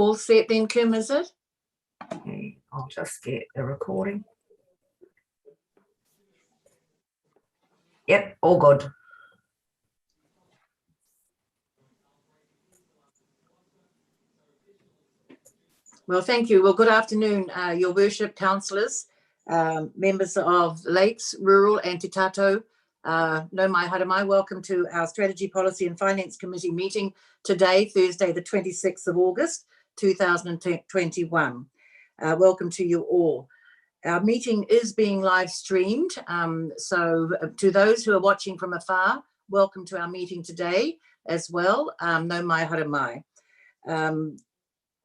All set then, Kim, is it? Okay, I'll just get the recording. Yep, all good. Well, thank you. Well, good afternoon, Your Worship, councillors, members of Lakes, Rural and Te Tato. No mai haramai. Welcome to our Strategy, Policy and Finance Committee meeting today, Thursday, the 26th of August, 2021. Welcome to you all. Our meeting is being live streamed. So to those who are watching from afar, welcome to our meeting today as well. No mai haramai.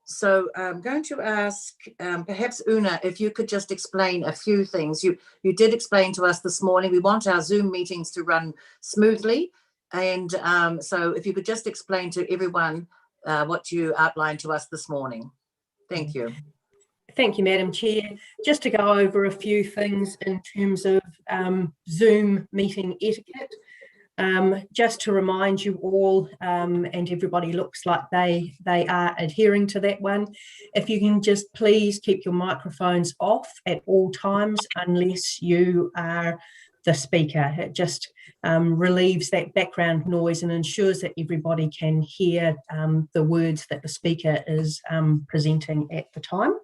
So I'm going to ask perhaps Una, if you could just explain a few things. You did explain to us this morning, we want our Zoom meetings to run smoothly. And so if you could just explain to everyone what you outlined to us this morning. Thank you. Thank you, Madam Chair. Just to go over a few things in terms of Zoom meeting etiquette. Just to remind you all, and everybody looks like they are adhering to that one, if you can just please keep your microphones off at all times unless you are the speaker. It just relieves that background noise and ensures that everybody can hear the words that the speaker is presenting at the time.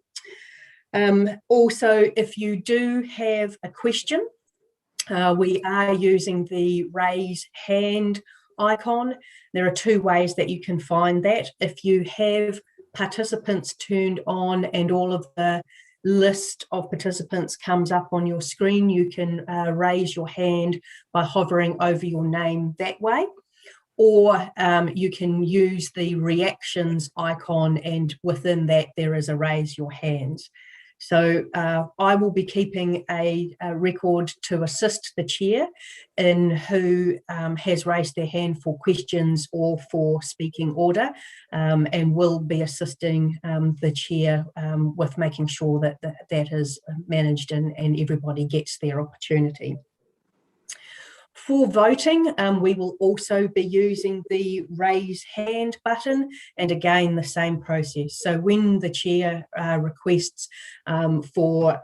Also, if you do have a question, we are using the raise hand icon. There are two ways that you can find that. If you have participants turned on and all of the list of participants comes up on your screen, you can raise your hand by hovering over your name that way. Or you can use the reactions icon, and within that there is a raise your hands. So I will be keeping a record to assist the chair in who has raised their hand for questions or for speaking order, and will be assisting the chair with making sure that that is managed and everybody gets their opportunity. For voting, we will also be using the raise hand button, and again the same process. So when the chair requests for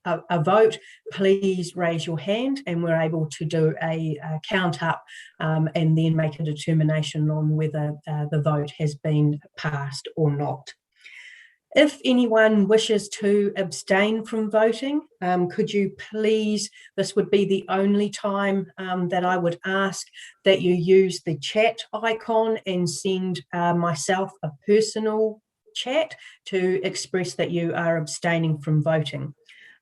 a vote, please raise your hand and we're able to do a count up and then make a determination on whether the vote has been passed or not. If anyone wishes to abstain from voting, could you please, this would be the only time that I would ask that you use the chat icon and send myself a personal chat to express that you are abstaining from voting.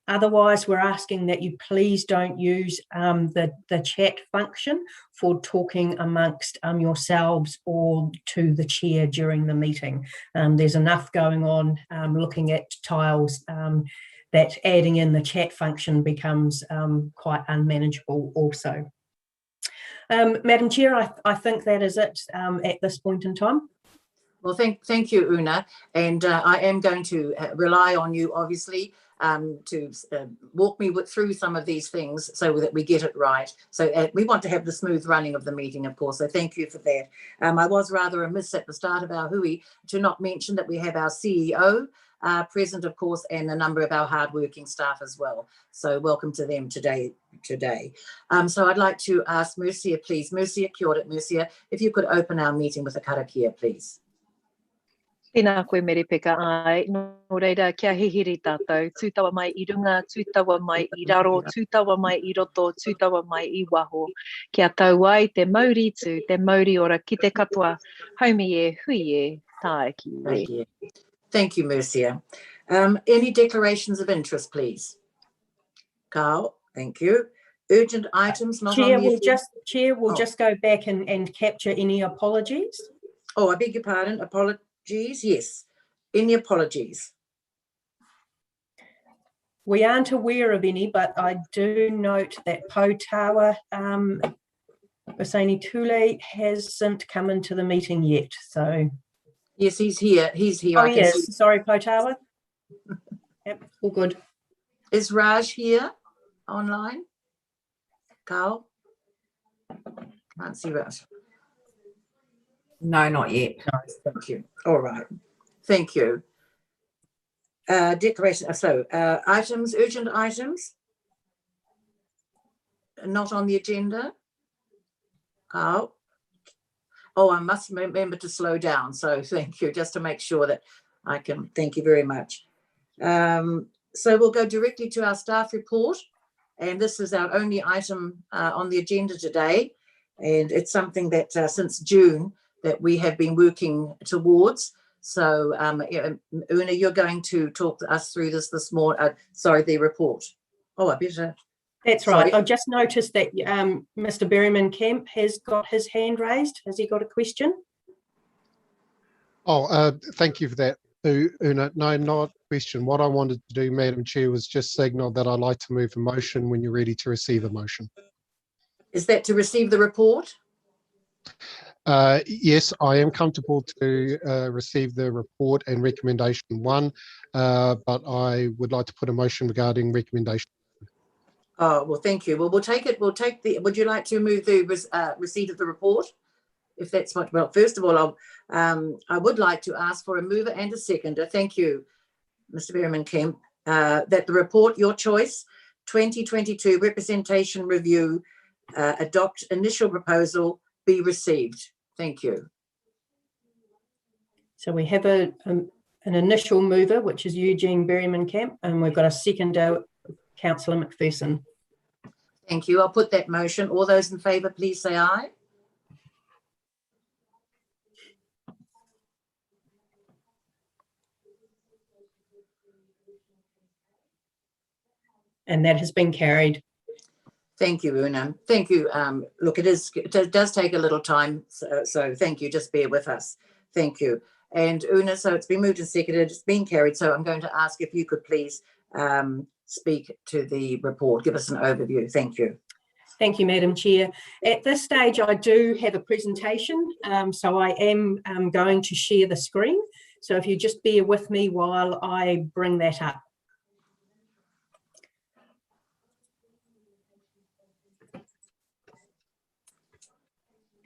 Otherwise, we're asking that you please don't use the chat function for talking amongst yourselves or to the chair during the meeting. There's enough going on looking at tiles that adding in the chat function becomes quite unmanageable also. Madam Chair, I think that is it at this point in time. Well, thank you, Una. And I am going to rely on you, obviously, to walk me through some of these things so that we get it right. So we want to have the smooth running of the meeting, of course, so thank you for that. I was rather remiss at the start of our hui to not mention that we have our CEO present, of course, and a number of our hardworking staff as well. So welcome to them today. So I'd like to ask Mercia, please. Mercia, kia ora, Mercia, if you could open our meeting with a karakia, please. Tēnā koe mere peka ai, no reira kia hihiri tātou, tūtawa mai I runga, tūtawa mai I raro, tūtawa mai I roto, tūtawa mai I waho. Kia tau ai te mauri tū, te mauri ora ki te katoa, haumi e, hui e, tae ki re. Thank you, Mercia. Any declarations of interest, please? Carl, thank you. Urgent items not Chair on the agenda. Chair will just go back and capture any apologies. Oh, I beg your pardon. Apologies. Yes. Any apologies? We aren't aware of any, but I do note that Potawa Basani Tule hasn't come into the meeting yet. So yes, he's here. He's here. Oh, yes. Sorry, Potawa. Yep, all good. Is Raj here online? Carl? Can't see Raj. No, not yet. No, thank you. All right. Thank you. Declaration. Items, urgent items, not on the agenda. Oh, I must remember to slow down. So thank you, just to make sure that I can. Thank you very much. So we'll go directly to our staff report, and this is our only item on the agenda today, and it's something that since June that we have been working towards. So Una, you're going to talk us through this morning. The report. Oh, I better. That's right. I just noticed that Mr. Berryman Kemp has got his hand raised. Has he got a question? Oh, thank you for that, Una. No, not a question. What I wanted to do, Madam Chair, was just signal that I'd like to move a motion when you're ready to receive a motion. Is that to receive the report? Yes, I am comfortable to receive the report and recommendation 1, but I would like to put a motion regarding recommendation. Oh, well, thank you. Well, we'll take it. Would you like to move the receipt of the report? If that's what, well, first of all, I would like to ask for a mover and a seconder. Thank you, Mr. Berryman Kemp, that the report, your choice, 2022 representation review, adopt initial proposal, be received. Thank you. So we have an initial mover, which is Eugene Berryman Kemp, and we've got a seconder, Councillor Macpherson. Thank you. I'll put that motion. All those in favour, please say aye. And that has been carried. Thank you, Una. Thank you. Look, it does take a little time, so thank you. Just bear with us. Thank you. And Una, so it's been moved and seconded. It's been carried. So I'm going to ask if you could please speak to the report. Give us an overview. Thank you. Thank you, Madam Chair. At this stage, I do have a presentation, so I am going to share the screen. So if you just bear with me while I bring that up.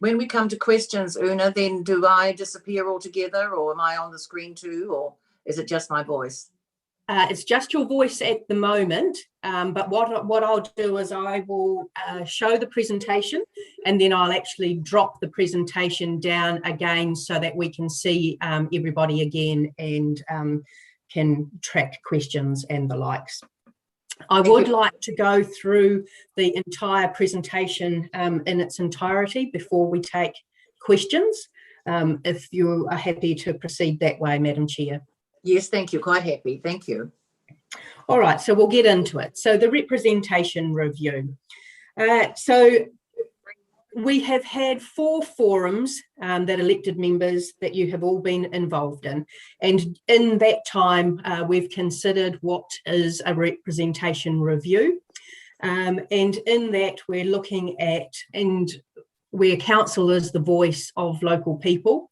When we come to questions, Una, then do I disappear altogether, or am I on the screen too, or is it just my voice? It's just your voice at the moment, but what I'll do is I will show the presentation, and then I'll actually drop the presentation down again so that we can see everybody again and can track questions and the likes. I would like to go through the entire presentation in its entirety before we take questions, if you are happy to proceed that way, Madam Chair. Yes, thank you. Quite happy. Thank you. All right, so we'll get into it. So the representation review. So we have had 4 forums that elected members that you have all been involved in. And in that time, we've considered what is a representation review. And in that, we're looking at, and where council is the voice of local people,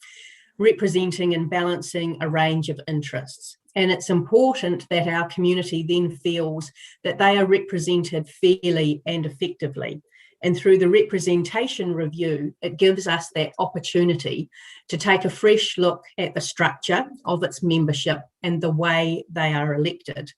representing and balancing a range of interests. And it's important that our community then feels that they are represented fairly and effectively. And through the representation review, it gives us that opportunity to take a fresh look at the structure of its membership and the way they are elected.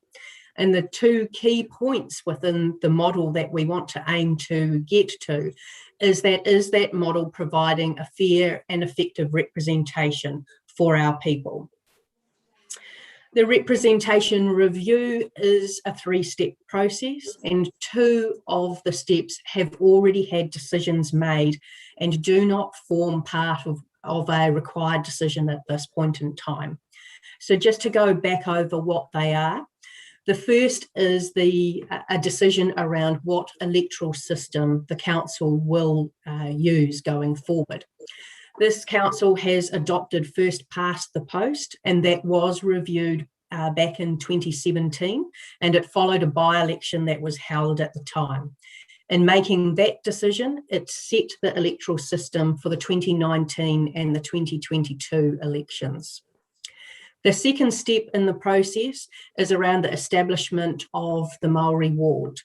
And the 2 key points within the model that we want to aim to get to is that model providing a fair and effective representation for our people. The representation review is a 3-step process, and 2 of the steps have already had decisions made and do not form part of a required decision at this point in time. So just to go back over what they are, the first is a decision around what electoral system the council will use going forward. This council has adopted first past the post, and that was reviewed back in 2017, and it followed a by-election that was held at the time. In making that decision, it set the electoral system for the 2019 and the 2022 elections. The second step in the process is around the establishment of the Maori ward.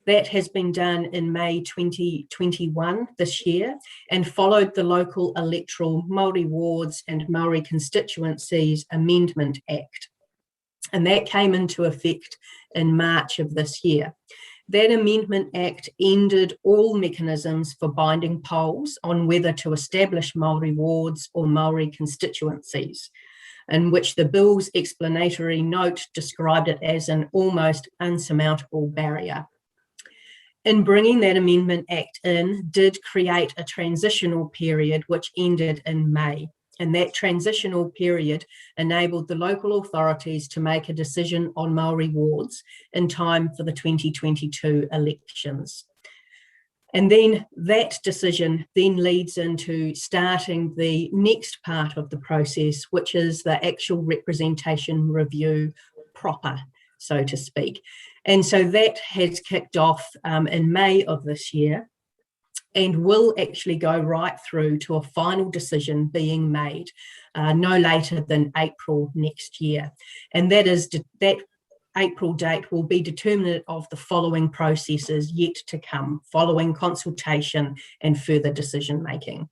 That has been done in May 2021 this year and followed the local electoral Māori wards and Māori constituencies Amendment Act. And that came into effect in March of this year. That Amendment Act ended all mechanisms for binding polls on whether to establish Māori wards or Māori constituencies, in which the bill's explanatory note described it as an almost unsurmountable barrier. In bringing that Amendment Act in, did create a transitional period which ended in May. And that transitional period enabled the local authorities to make a decision on Māori wards in time for the 2022 elections. And then that decision then leads into starting the next part of the process, which is the actual representation review proper, so to speak. And so that has kicked off in May of this year and will actually go right through to a final decision being made no later than April next year. And that April date will be determinant of the following processes yet to come, following consultation and further decision making.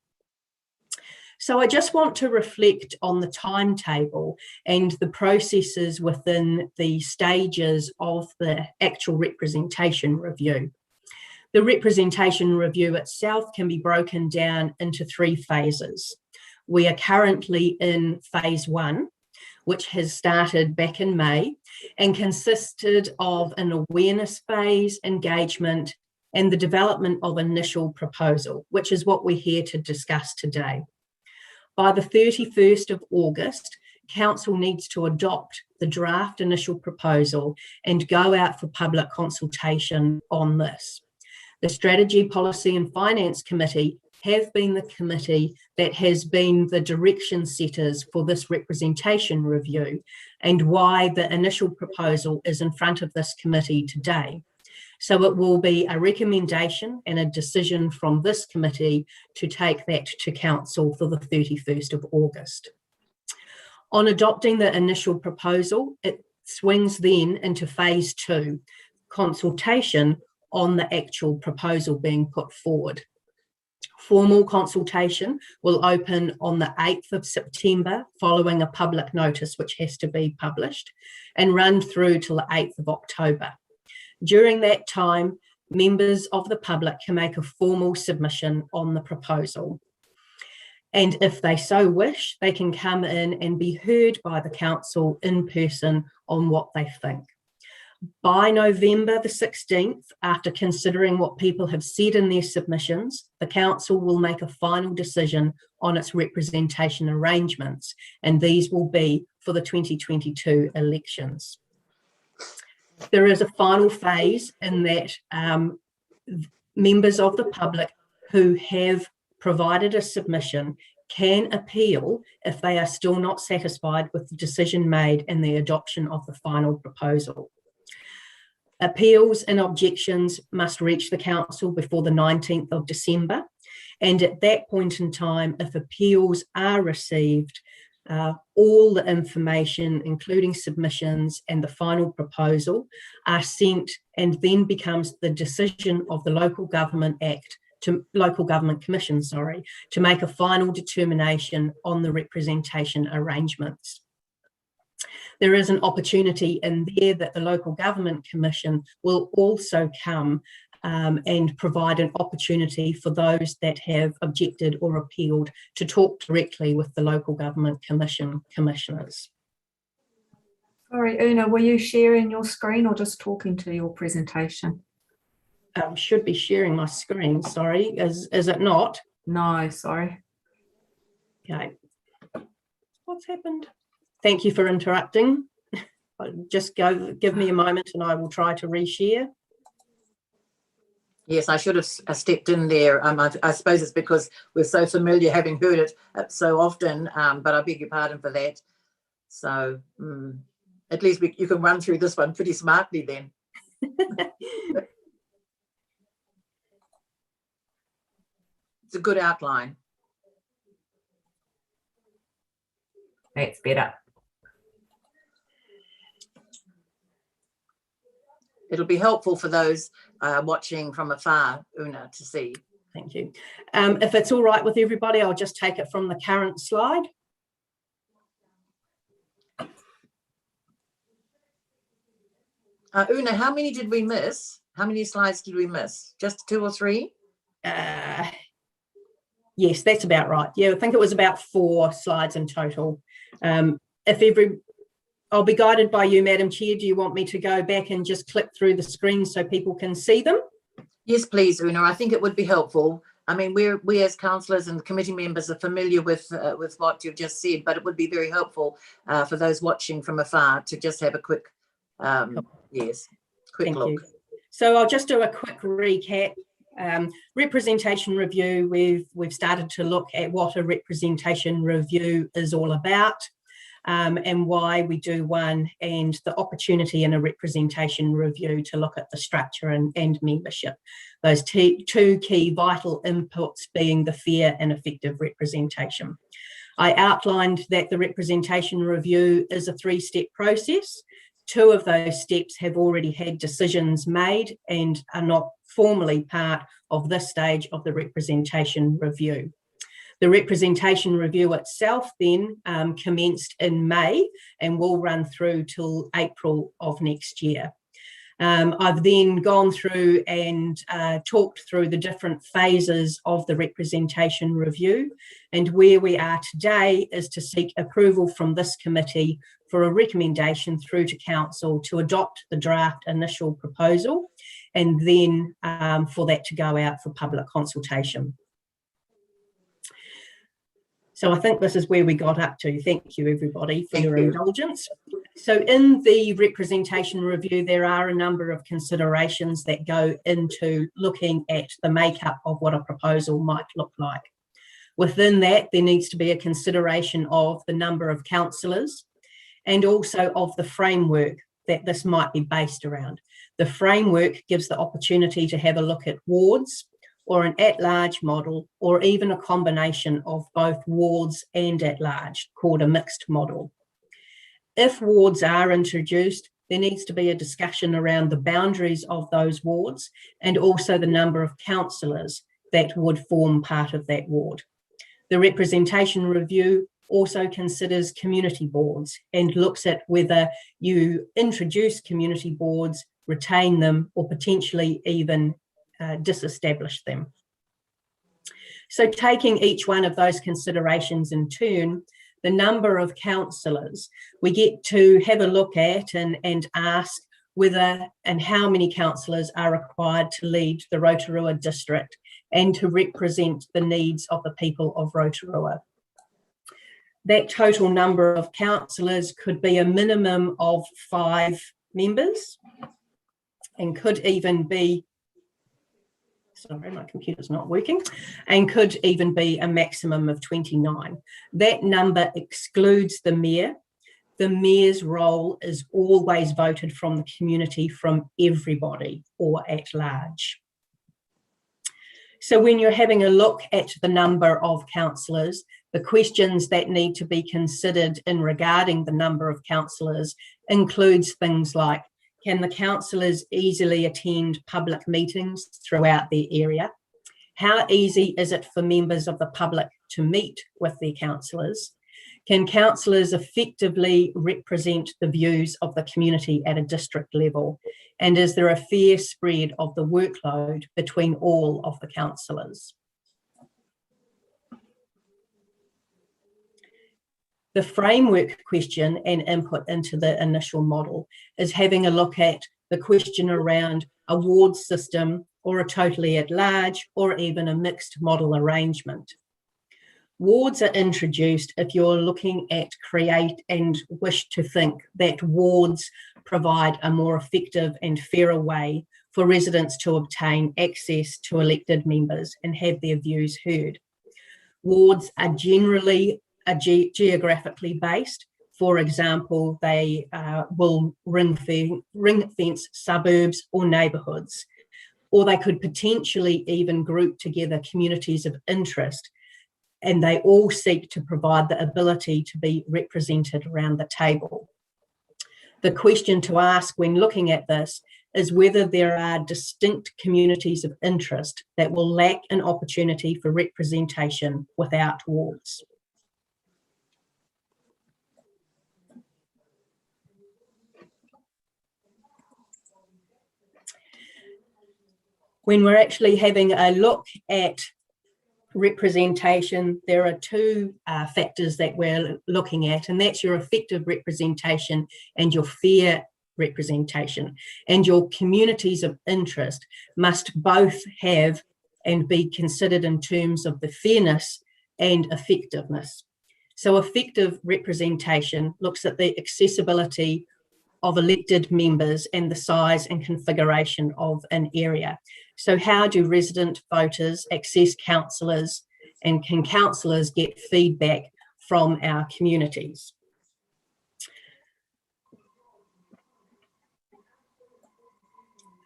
So I just want to reflect on the timetable and the processes within the stages of the actual representation review. The representation review itself can be broken down into 3 phases. We are currently in phase 1, which has started back in May and consisted of an awareness phase, engagement, and the development of initial proposal, which is what we're here to discuss today. By the 31st of August, Council needs to adopt the draft initial proposal and go out for public consultation on this. The Strategy, Policy and Finance Committee have been the committee that has been the direction setters for this representation review and why the initial proposal is in front of this committee today. So it will be a recommendation and a decision from this committee to take that to Council for the 31st of August. On adopting the initial proposal, it swings then into phase 2, consultation on the actual proposal being put forward. Formal consultation will open on the 8th of September following a public notice which has to be published and run through till the 8th of October. During that time, members of the public can make a formal submission on the proposal. And if they so wish, they can come in and be heard by the council in person on what they think. By November the 16th, after considering what people have said in their submissions, the council will make a final decision on its representation arrangements, and these will be for the 2022 elections. There is a final phase in that members of the public who have provided a submission can appeal if they are still not satisfied with the decision made and the adoption of the final proposal. Appeals and objections must reach the council before the 19th of December. And at that point in time, if appeals are received, all the information, including submissions and the final proposal, are sent and then becomes the decision of the Local Government Commission, to make a final determination on the representation arrangements. There is an opportunity in there that the Local Government Commission will also come and provide an opportunity for those that have objected or appealed to talk directly with the Local Government Commission commissioners. Sorry, Una, were you sharing your screen or just talking to your presentation? Should be sharing my screen, sorry, is it not? No, sorry. Okay. What's happened? Thank you for interrupting. Just give me a moment and I will try to reshare. Yes, I should have stepped in there. I suppose it's because we're so familiar having heard it so often, but I beg your pardon for that. So at least you can run through this one pretty smartly then. It's a good outline. That's better. it'll be helpful for those watching from afar, Una, to see. Thank you. If it's all right with everybody, I'll just take it from the current slide. Una, how many did we miss? How many slides did we miss? Just 2 or 3? Yes, that's about right. Yeah, I think it was about 4 slides in total. I'll be guided by you, Madam Chair. Do you want me to go back and just click through the screen so people can see them? Yes, please, Una. I think it would be helpful. I mean, we as councillors and committee members are familiar with what you've just said, but it would be very helpful for those watching from afar to just have a quick, quick look. You. So I'll just do a quick recap. Representation review, we've started to look at what a representation review is all about, and why we do one, and the opportunity in a representation review to look at the structure and membership. Those 2 key vital inputs being the fair and effective representation. I outlined that the representation review is a 3-step process. 2 of those steps have already had decisions made and are not formally part of this stage of the representation review. The representation review itself then commenced in May and will run through till April of next year. I've then gone through and talked through the different phases of the representation review, and where we are today is to seek approval from this committee for a recommendation through to council to adopt the draft initial proposal, and then for that to go out for public consultation. So I think this is where we got up to. Thank you, everybody, for your indulgence. So in the representation review, there are a number of considerations that go into looking at the makeup of what a proposal might look like. Within that, there needs to be a consideration of the number of councillors and also of the framework that this might be based around. The framework gives the opportunity to have a look at wards, or an at-large model, or even a combination of both wards and at-large, called a mixed model. If wards are introduced, there needs to be a discussion around the boundaries of those wards and also the number of councillors that would form part of that ward. The representation review also considers community boards and looks at whether you introduce community boards, retain them, or potentially even disestablish them. So taking each one of those considerations in turn, the number of councillors, we get to have a look at and ask whether and how many councillors are required to lead the Rotorua district and to represent the needs of the people of Rotorua. That total number of councillors could be a minimum of 5 members and could even be, sorry, my computer's not working, and could even be a maximum of 29. That number excludes the mayor. The mayor's role is always voted from the community, from everybody or at large. So when you're having a look at the number of councillors, the questions that need to be considered in regarding the number of councillors includes things like, can the councillors easily attend public meetings throughout their area? How easy is it for members of the public to meet with their councillors? Can councillors effectively represent the views of the community at a district level? And is there a fair spread of the workload between all of the councillors? The framework question and input into the initial model is having a look at the question around a ward system or a totally at large or even a mixed model arrangement. Wards are introduced if you're looking at create and wish to think that wards provide a more effective and fairer way for residents to obtain access to elected members and have their views heard. Wards are generally geographically based. For example, they will ring fence suburbs or neighbourhoods, or they could potentially even group together communities of interest, and they all seek to provide the ability to be represented around the table. The question to ask when looking at this is whether there are distinct communities of interest that will lack an opportunity for representation without wards. When we're actually having a look at representation, there are two factors that we're looking at, and that's your effective representation and your fair representation. And your communities of interest must both have and be considered in terms of the fairness and effectiveness. So effective representation looks at the accessibility of elected members and the size and configuration of an area. So how do resident voters access councillors, and can councillors get feedback from our communities?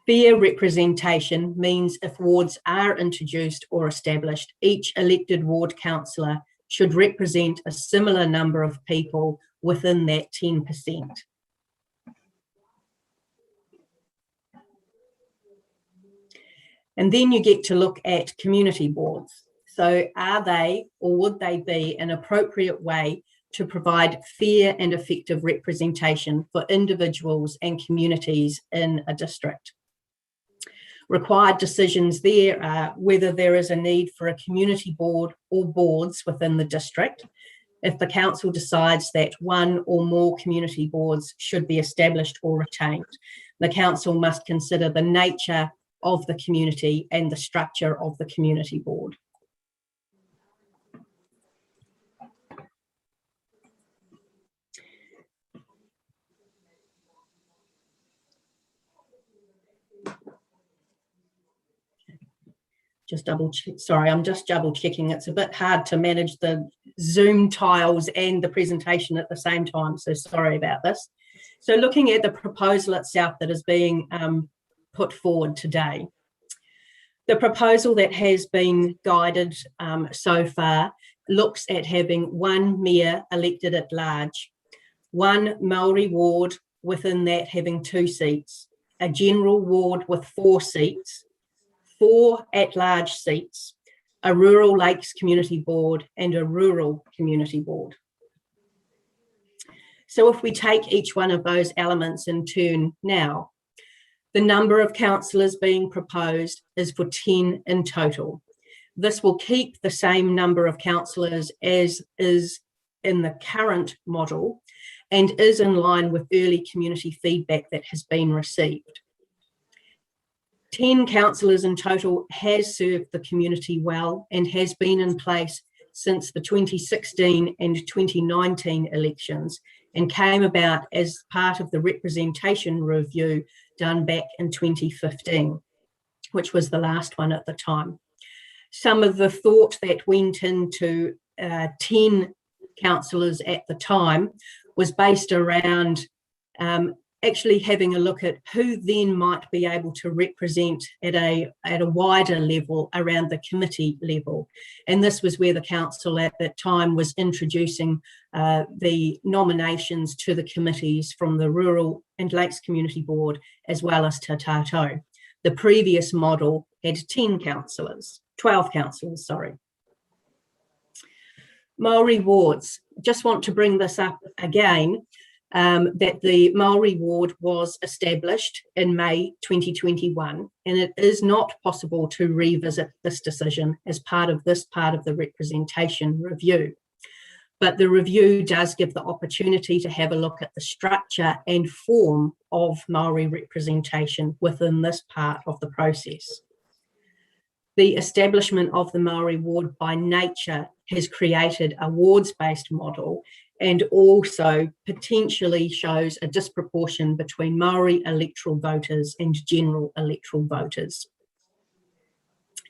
Fair representation means if wards are introduced or established, each elected ward councillor should represent a similar number of people within that 10%. And then you get to look at community boards. So are they, or would they be, an appropriate way to provide fair and effective representation for individuals and communities in a district? Required decisions there are whether there is a need for a community board or boards within the district. If the council decides that one or more community boards should be established or retained, the council must consider the nature of the community and the structure of the community board. Just double check, sorry, I'm just double checking. It's a bit hard to manage the Zoom tiles and the presentation at the same time, so sorry about this. So looking at the proposal itself that is being put forward today. The proposal that has been guided so far looks at having one mayor elected at large, one Maori ward within that having 2 seats, a general ward with 4 seats, 4 at-large seats, a rural lakes community board and a rural community board. So if we take each one of those elements in turn now, the number of councillors being proposed is for 10 in total. This will keep the same number of councillors as is in the current model and is in line with early community feedback that has been received. 10 councillors in total has served the community well and has been in place since the 2016 and 2019 elections and came about as part of the representation review done back in 2015, which was the last one at the time. Some of the thought that went into 10 councillors at the time was based around actually having a look at who then might be able to represent at a wider level around the committee level. And this was where the council at that time was introducing the nominations to the committees from the Rural and Lakes Community Board as well as Te Tātou. The previous model had 12 councillors, sorry. Maori wards, just want to bring this up again. That the Maori ward was established in May 2021, and it is not possible to revisit this decision as part of the representation review. But the review does give the opportunity to have a look at the structure and form of Maori representation within this part of the process. The establishment of the Maori ward by nature has created a wards-based model and also potentially shows a disproportion between Maori electoral voters and general electoral voters.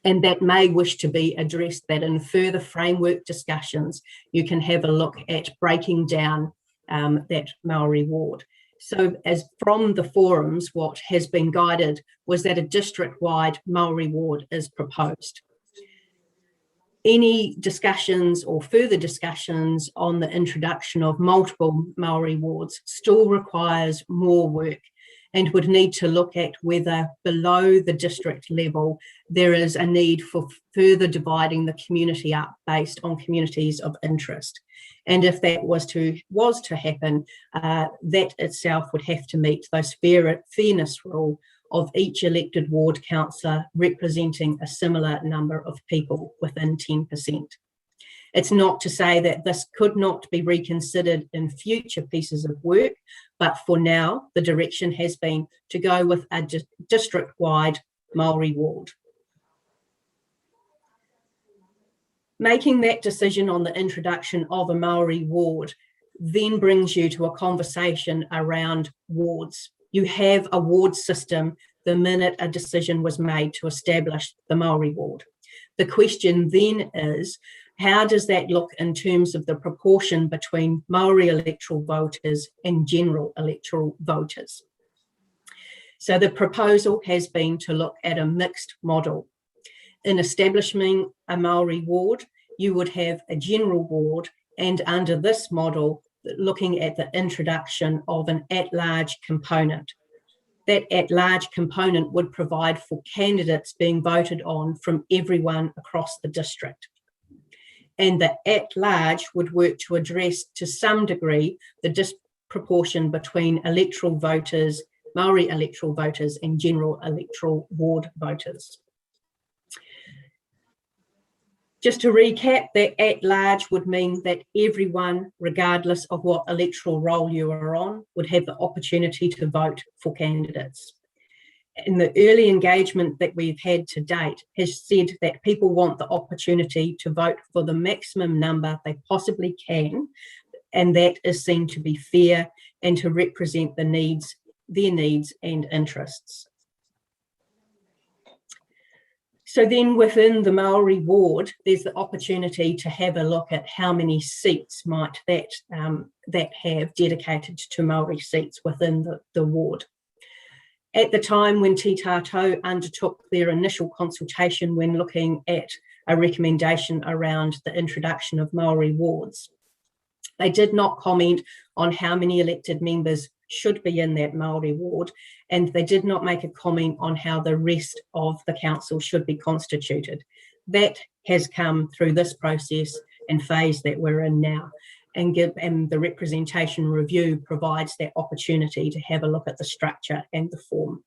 And that may wish to be addressed, that in further framework discussions, you can have a look at breaking down that Maori ward. So as from the forums, what has been guided was that a district-wide Maori ward is proposed. Any discussions or further discussions on the introduction of multiple Maori wards still requires more work, and would need to look at whether below the district level there is a need for further dividing the community up based on communities of interest. And if that was to happen, that itself would have to meet those fairness rule of each elected ward councillor representing a similar number of people within 10%. It's not to say that this could not be reconsidered in future pieces of work, but for now, the direction has been to go with a district-wide Maori ward. Making that decision on the introduction of a Maori ward then brings you to a conversation around wards. You have a ward system the minute a decision was made to establish the Maori ward. The question then is, how does that look in terms of the proportion between Maori electoral voters and general electoral voters? So the proposal has been to look at a mixed model. In establishing a Maori ward, you would have a general ward, and under this model, looking at the introduction of an at-large component. That at-large component would provide for candidates being voted on from everyone across the district. And the at-large would work to address to some degree the disproportion between electoral voters, Maori electoral voters and general electoral ward voters. Just to recap, that at-large would mean that everyone, regardless of what electoral role you are on, would have the opportunity to vote for candidates. And the early engagement that we've had to date has said that people want the opportunity to vote for the maximum number they possibly can, and that is seen to be fair and to represent their needs and interests. So then within the Maori ward, there's the opportunity to have a look at how many seats might that have dedicated to Maori seats within the ward. At the time when Te Tātou undertook their initial consultation when looking at a recommendation around the introduction of Maori wards, they did not comment on how many elected members should be in that Maori ward, and they did not make a comment on how the rest of the council should be constituted. That has come through this process and phase that we're in now, and the representation review provides that opportunity to have a look at the structure and the form.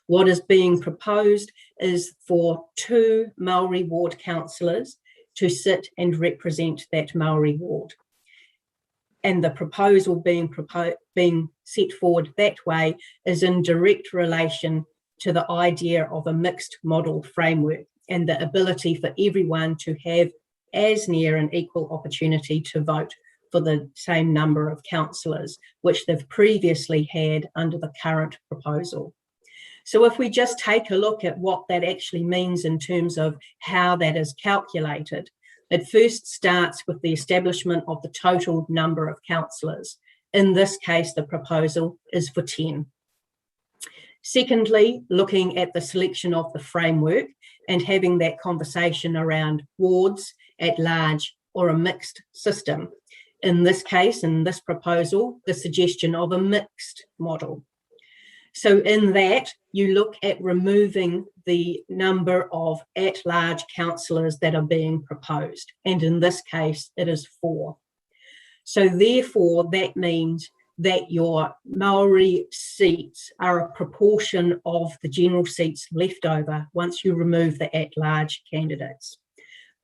What is being proposed is for 2 Maori ward councillors to sit and represent that Maori ward. And the proposal being set forward that way is in direct relation to the idea of a mixed model framework and the ability for everyone to have as near an equal opportunity to vote for the same number of councillors, which they've previously had under the current proposal. So if we just take a look at what that actually means in terms of how that is calculated, it first starts with the establishment of the total number of councillors. In this case, the proposal is for 10. Secondly, looking at the selection of the framework and having that conversation around wards at large or a mixed system. In this case, in this proposal, the suggestion of a mixed model. So in that, you look at removing the number of at-large councillors that are being proposed. And in this case, it is 4. So therefore, that means that your Maori seats are a proportion of the general seats left over once you remove the at-large candidates.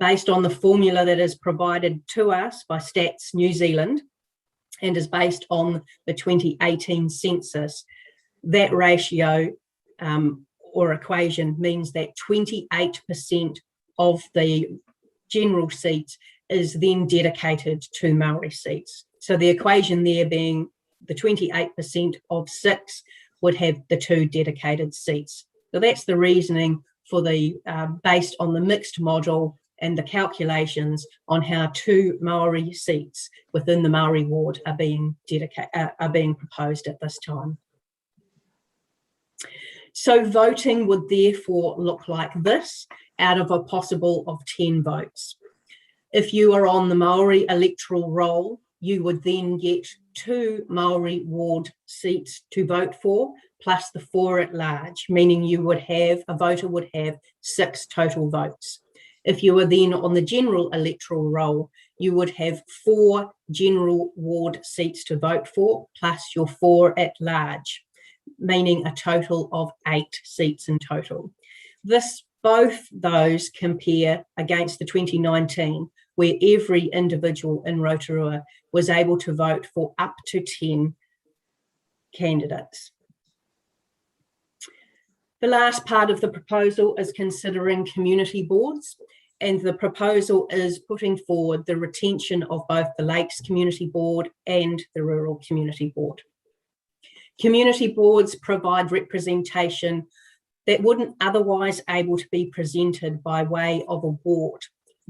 Based on the formula that is provided to us by Stats New Zealand and is based on the 2018 census, that ratio or equation means that 28% of the general seats is then dedicated to Maori seats. So the equation there being the 28% of 6 would have the 2 dedicated seats. So that's the reasoning for the based on the mixed model and the calculations on how 2 Maori seats within the Maori ward are being proposed at this time. So voting would therefore look like this out of a possible of 10 votes. If you are on the Maori electoral roll, you would then get 2 Maori ward seats to vote for, plus the 4 at large, meaning a voter would have 6 total votes. If you were then on the general electoral roll, you would have 4 general ward seats to vote for, plus your 4 at large, meaning a total of 8 seats in total. Both those compare against the 2019, where every individual in Rotorua was able to vote for up to 10 candidates. The last part of the proposal is considering community boards, and the proposal is putting forward the retention of both the Lakes Community Board and the Rural Community Board. Community boards provide representation that wouldn't otherwise able to be presented by way of a ward,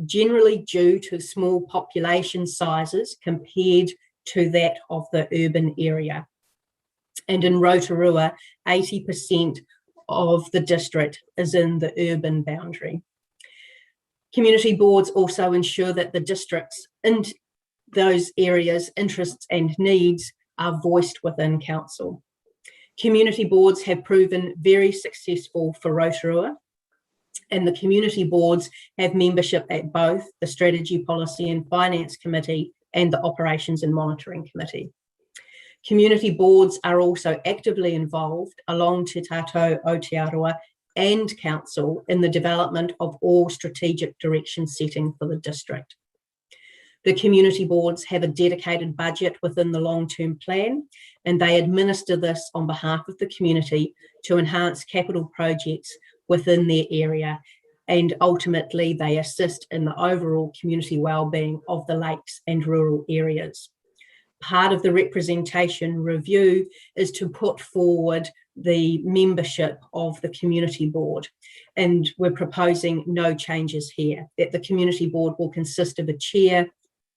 generally due to small population sizes compared to that of the urban area. And in Rotorua, 80% of the district is in the urban boundary. Community boards also ensure that the districts in those areas' interests and needs are voiced within council. Community boards have proven very successful for Rotorua, and the community boards have membership at both the Strategy, Policy and Finance Committee and the Operations and Monitoring Committee. Community boards are also actively involved along Te Tātou Aotearoa and council in the development of all strategic direction setting for the district. The community boards have a dedicated budget within the long-term plan, and they administer this on behalf of the community to enhance capital projects within their area, and ultimately they assist in the overall community wellbeing of the lakes and rural areas. Part of the representation review is to put forward the membership of the community board, and we're proposing no changes here, that the community board will consist of a chair,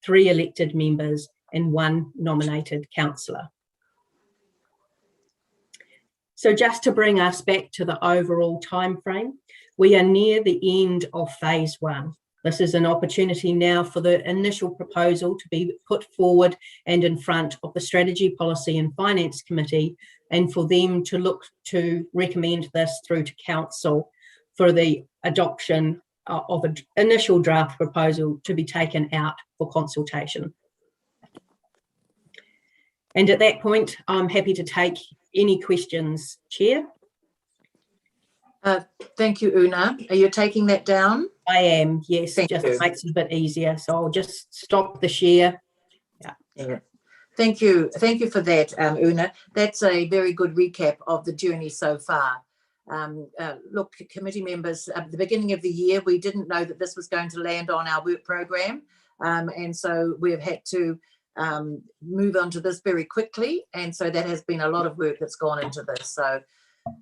3 elected members and 1 nominated councillor. So just to bring us back to the overall timeframe, we are near the end of phase 1. This is an opportunity now for the initial proposal to be put forward and in front of the Strategy, Policy and Finance Committee, and for them to look to recommend this through to council for the adoption of an initial draft proposal to be taken out for consultation. And at that point, I'm happy to take any questions, Chair. Thank you, Una. Are you taking that down? I am, yes. Thank just you. makes it a bit easier. So I'll just stop the share. Yeah. Thank you. Thank you for that, Una. That's a very good recap of the journey so far. Look, committee members, at the beginning of the year, we didn't know that this was going to land on our work program. And so we've had to move on to this very quickly. And so that has been a lot of work that's gone into this.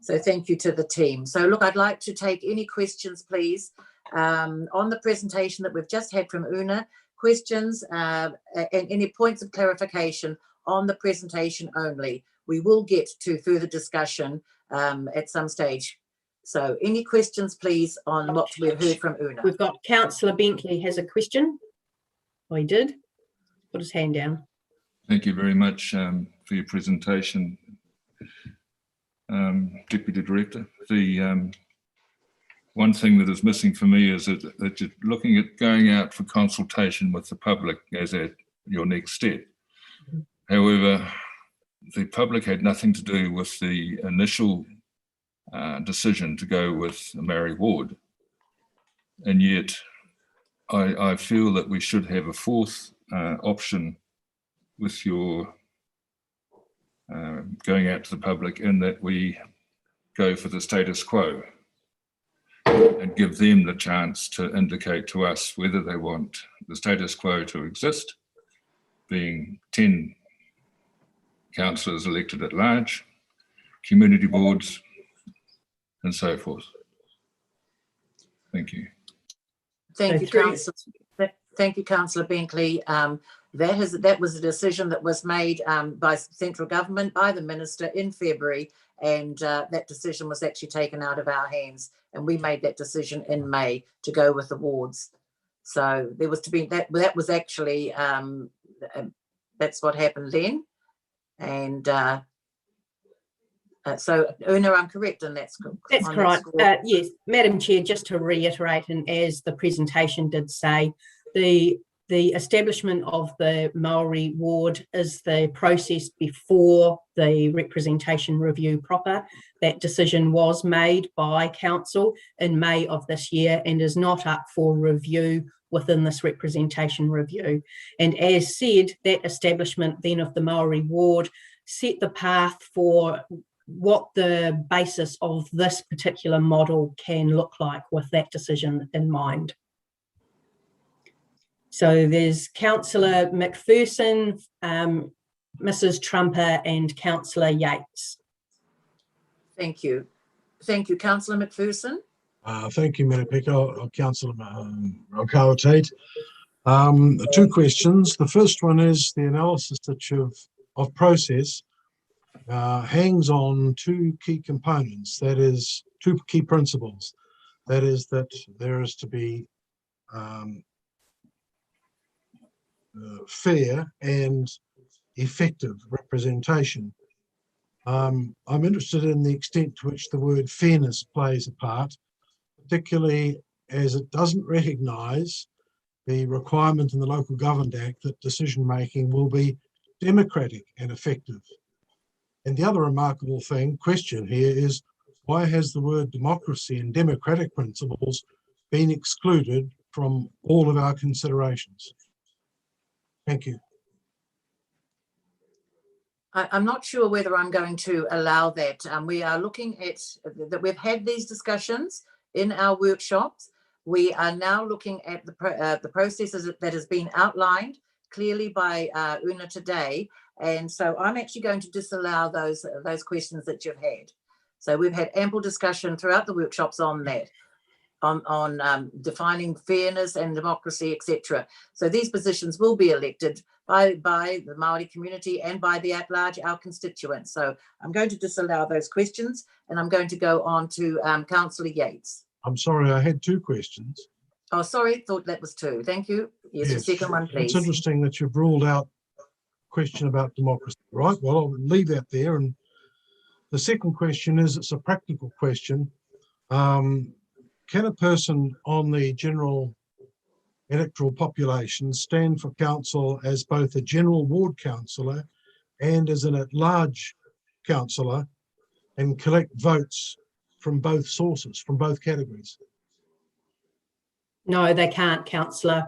So thank you to the team. So look, I'd like to take any questions, please, on the presentation that we've just had from Una. Questions and any points of clarification on the presentation only. We will get to further discussion at some stage. So any questions, please, on what we've heard from Una? We've got Councillor Bentley has a question. Oh, he did. Put his hand down. Thank you very much for your presentation, Deputy Director. The one thing that is missing for me is that you're looking at going out for consultation with the public as at your next step. However, the public had nothing to do with the initial decision to go with the Maori ward. And yet I feel that we should have a fourth option with your going out to the public, in that we go for the status quo and give them the chance to indicate to us whether they want the status quo to exist, being 10 councillors elected at large, community boards, and so forth. Thank you. Thank you, Councillor. Thank you, Councillor Bentley. That was a decision that was made by central government, by the Minister in February, and that decision was actually taken out of our hands, and we made that decision in May to go with the wards. So there was to be that was actually That's what happened then. And so, Una, I'm correct, and that's correct. Yes, Madam Chair, just to reiterate, and as the presentation did say, the establishment of the Maori ward is the process before the representation review proper. That decision was made by Council in May of this year and is not up for review within this representation review. And as said, that establishment then of the Maori ward set the path for what the basis of this particular model can look like with that decision in mind. So there's Councillor Macpherson, Mrs. Trumper and Councillor Yates. Thank you. Thank you. Councillor Macpherson. Thank you, Meripeka, Councillor Tate. Two questions. The first one is the analysis that of process hangs on two key components, that is, two key principles. That is that there is to be fair and effective representation. I'm interested in the extent to which the word fairness plays a part, particularly as it doesn't recognise the requirement in the Local Government Act that decision-making will be democratic and effective. And the other remarkable question here is, why has the word democracy and democratic principles been excluded from all of our considerations? Thank you. I'm not sure whether I'm going to allow that. We are looking at that. We've had these discussions in our workshops. We are now looking at the processes that has been outlined clearly by Una today. And so I'm actually going to disallow those questions that you've had. So we've had ample discussion throughout the workshops on that, on defining fairness and democracy, etc. So these positions will be elected by the Maori community and by the at large, our constituents. So I'm going to disallow those questions, and I'm going to go on to Councillor Yates. I'm sorry, I had two questions. Oh, sorry, thought that was two. Thank you. Yes, the second one, please. It's interesting that you've ruled out question about democracy, right? Well, I'll leave that there. And the second question is, it's a practical question. Can a person on the general electoral population stand for council as both a general ward councillor and as an at-large councillor and collect votes from both sources, from both categories? No, they can't, Councillor.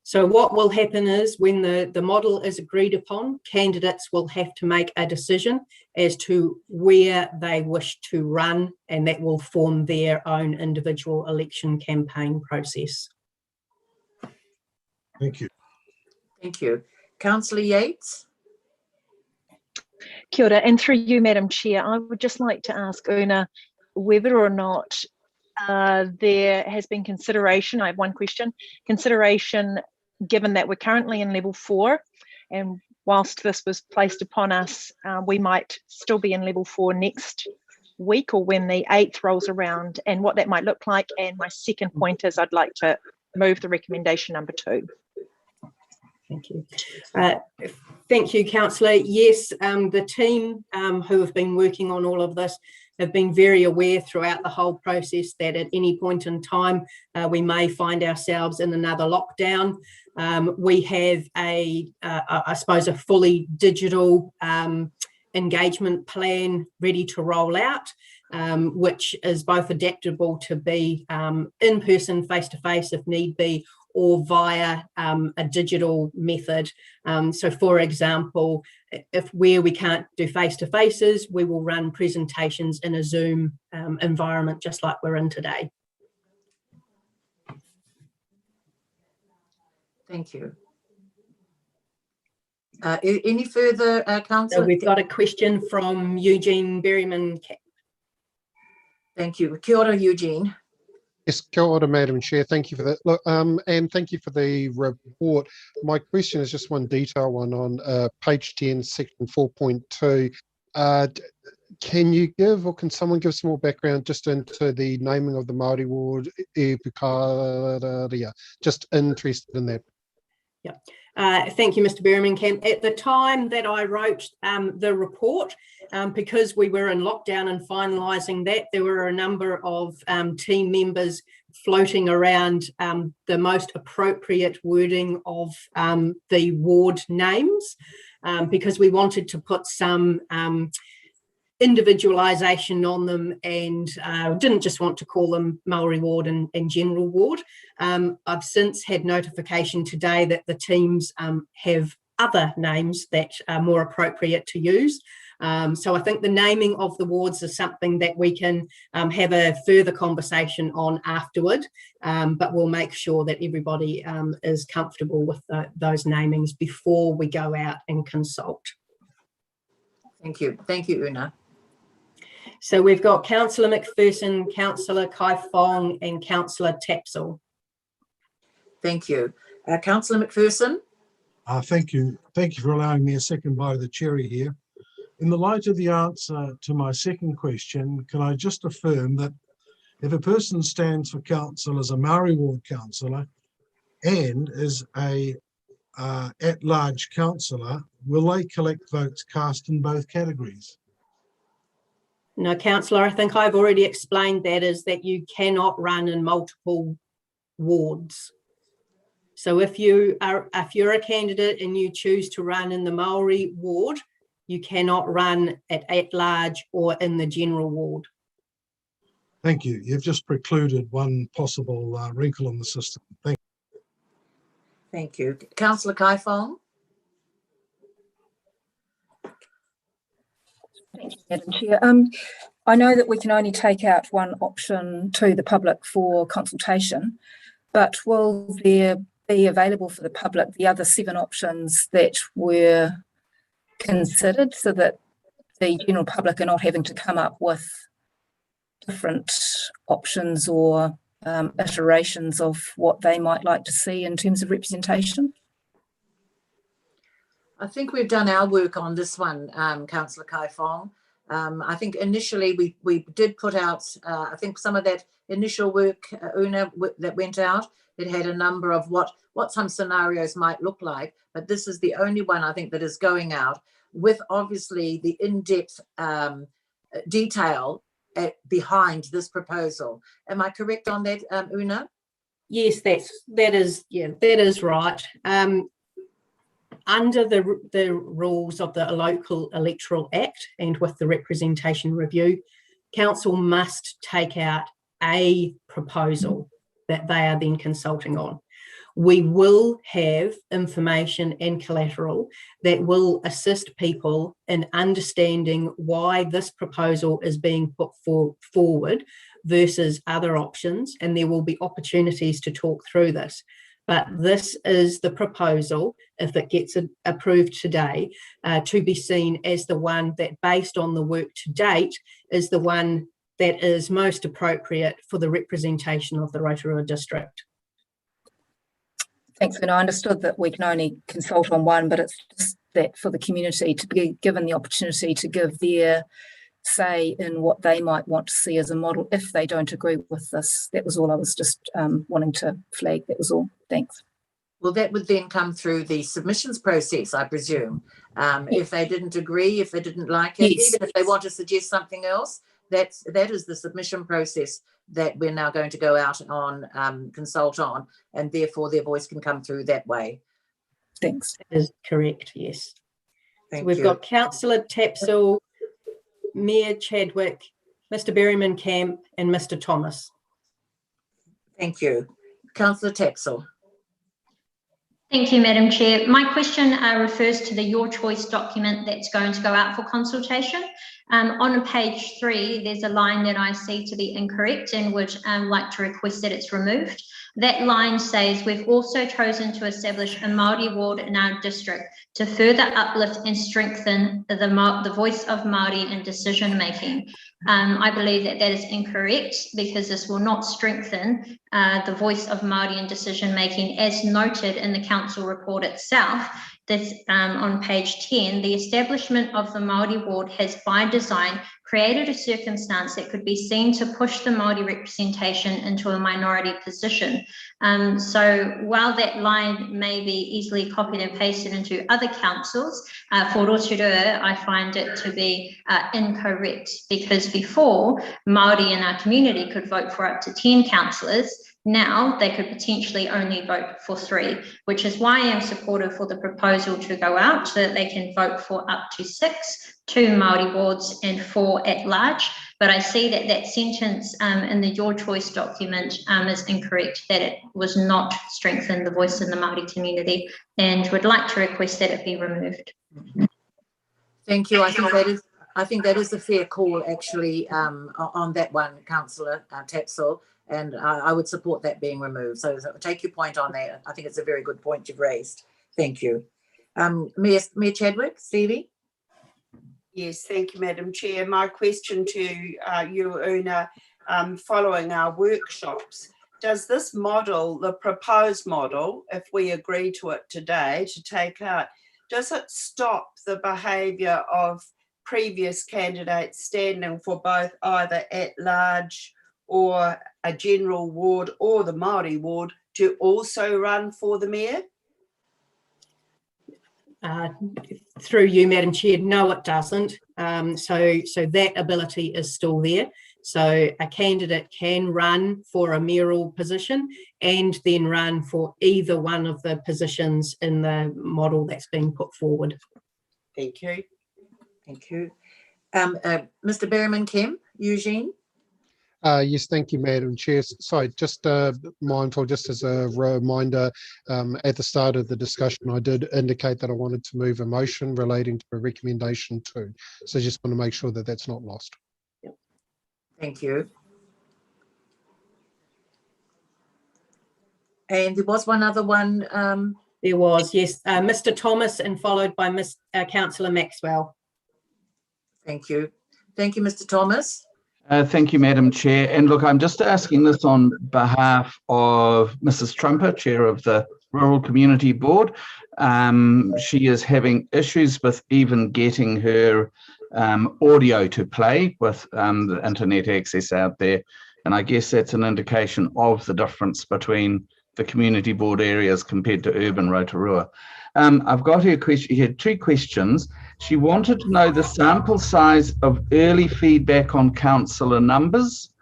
So what will happen is when the model is agreed upon, candidates will have to make a decision as to where they wish to run, and that will form their own individual election campaign process. Thank you. Thank you. Councillor Yates. Kia ora, and through you, Madam Chair, I would just like to ask Una whether or not there has been consideration, I have one question, consideration given that we're currently in level 4, and whilst this was placed upon us, we might still be in level 4 next week or when the 8th rolls around, and what that might look like. And my second point is I'd like to move the recommendation number 2. Thank you. Thank you, Councillor. Yes, the team who have been working on all of this have been very aware throughout the whole process that at any point in time we may find ourselves in another lockdown. We have I suppose, a fully digital engagement plan ready to roll out, which is both adaptable to be in person, face-to-face if need be, or via a digital method. So for example, if where we can't do face-to-faces, we will run presentations in a Zoom environment just like we're in today. Thank you. Any further, Councillor? So we've got a question from Eugene Berryman. Thank you. Kia ora, Eugene. Yes, kia ora, Madam Chair. Thank you for that. Look, and thank you for the report. My question is just one detail one on page 10, section 4.2. Can you give, or can someone give some more background just into the naming of the Māori ward, e Pukaria? Just interested in that. Yeah. Thank you, Mr. Berryman. At the time that I wrote the report, because we were in lockdown and finalising that, there were a number of team members floating around the most appropriate wording of the ward names, because we wanted to put some individualisation on them, and didn't just want to call them Maori ward and general ward. I've since had notification today that the teams have other names that are more appropriate to use. So I think the naming of the wards is something that we can have a further conversation on afterward, but we'll make sure that everybody is comfortable with those namings before we go out and consult. Thank you. Thank you, Una. So we've got Councillor Macpherson, Councillor Kaifong and Councillor Tapsell. Thank you. Councillor Macpherson. Thank you. Thank you for allowing me a second bite of the cherry here. In the light of the answer to my second question, can I just affirm that if a person stands for council as a Maori ward councillor and is a at-large councillor, will they collect votes cast in both categories? No, Councillor, I think I've already explained that, is that you cannot run in multiple wards. So if you're a candidate and you choose to run in the Maori ward, you cannot run at large or in the general ward. Thank you. You've just precluded one possible wrinkle in the system. Thank you. Thank you. Councillor Kaifong. Thank you, Madam Chair. I know that we can only take out one option to the public for consultation, but will there be available for the public the other 7 options that were considered, so that the general public are not having to come up with different options or iterations of what they might like to see in terms of representation? I think we've done our work on this one, Councillor Kaifong. I think initially we did put out, I think some of that initial work, Una, that went out, it had a number of what some scenarios might look like, but this is the only one I think that is going out with obviously the in-depth detail behind this proposal. Am I correct on that, Una? Yes, that is right. Under the rules of the Local Electoral Act and with the Representation Review, Council must take out a proposal that they are then consulting on. We will have information and collateral that will assist people in understanding why this proposal is being put forward versus other options, and there will be opportunities to talk through this. But this is the proposal, if it gets approved today, to be seen as the one that, based on the work to date, is the one that is most appropriate for the representation of the Rotorua district. Thanks, Una. I understood that we can only consult on one, but it's just that for the community to be given the opportunity to give their say in what they might want to see as a model if they don't agree with this. That was all I was just wanting to flag. That was all. Thanks. Well, that would then come through the submissions process, I presume. If they didn't agree, if they didn't like it, Yes. even if they want to suggest something else, that is the submission process that we're now going to go out on, consult on, and therefore their voice can come through that way. Thanks. That is correct, yes. Thank So we've you. got Councillor Tapsell, Mayor Chadwick, Mr. Berryman Camp and Mr. Thomas. Thank you. Councillor Tapsell. Thank you, Madam Chair. My question refers to the Your Choice document that's going to go out for consultation. On page 3, there's a line that I see to be incorrect and would like to request that it's removed. That line says, we've also chosen to establish a Māori ward in our district to further uplift and strengthen the voice of Māori in decision making. I believe that is incorrect, because this will not strengthen the voice of Māori in decision making, as noted in the council report itself. That's on page 10, the establishment of the Māori ward has by design created a circumstance that could be seen to push the Māori representation into a minority position. So while that line may be easily copied and pasted into other councils, for Rotorua, I find it to be incorrect, because before, Māori in our community could vote for up to 10 councillors. Now they could potentially only vote for 3, which is why I am supportive for the proposal to go out so that they can vote for up to 6, 2 Māori wards and 4 at large. But I see that that sentence in the Your Choice document is incorrect, that it was not strengthen the voice in the Māori community, and would like to request that it be removed. Thank you. I think that is a fair call, actually, on that one, Councillor Tapsell, and I would support that being removed. So take your point on that. I think it's a very good point you've raised. Thank you. Mayor Chadwick, Stevie? Yes, thank you, Madam Chair. My question to you, Una, following our workshops, does this model, the proposed model, if we agree to it today to take out, does it stop the behaviour of previous candidates standing for both either at large or a general ward or the Māori ward to also run for the mayor? Through you, Madam Chair, no, it doesn't. So that ability is still there. So a candidate can run for a mayoral position and then run for either one of the positions in the model that's been put forward. Thank you. Thank you. Mr. Berriman Kim, Eugene? Yes, thank you, Madam Chair. Sorry, just mindful, just as a reminder, at the start of the discussion, I did indicate that I wanted to move a motion relating to a recommendation too. So just want to make sure that that's not lost. Thank you. And there was one other one. There was, yes, Mr. Thomas, and followed by Councillor Maxwell. Thank you. Thank you, Mr. Thomas. Thank you, Madam Chair. And look, I'm just asking this on behalf of Mrs. Trumper, Chair of the Rural Community Board. She is having issues with even getting her audio to play with the internet access out there. And I guess that's an indication of the difference between the community board areas compared to urban Rotorua. I've got her question. She had 2 questions. She wanted to know the sample size of early feedback on councillor numbers,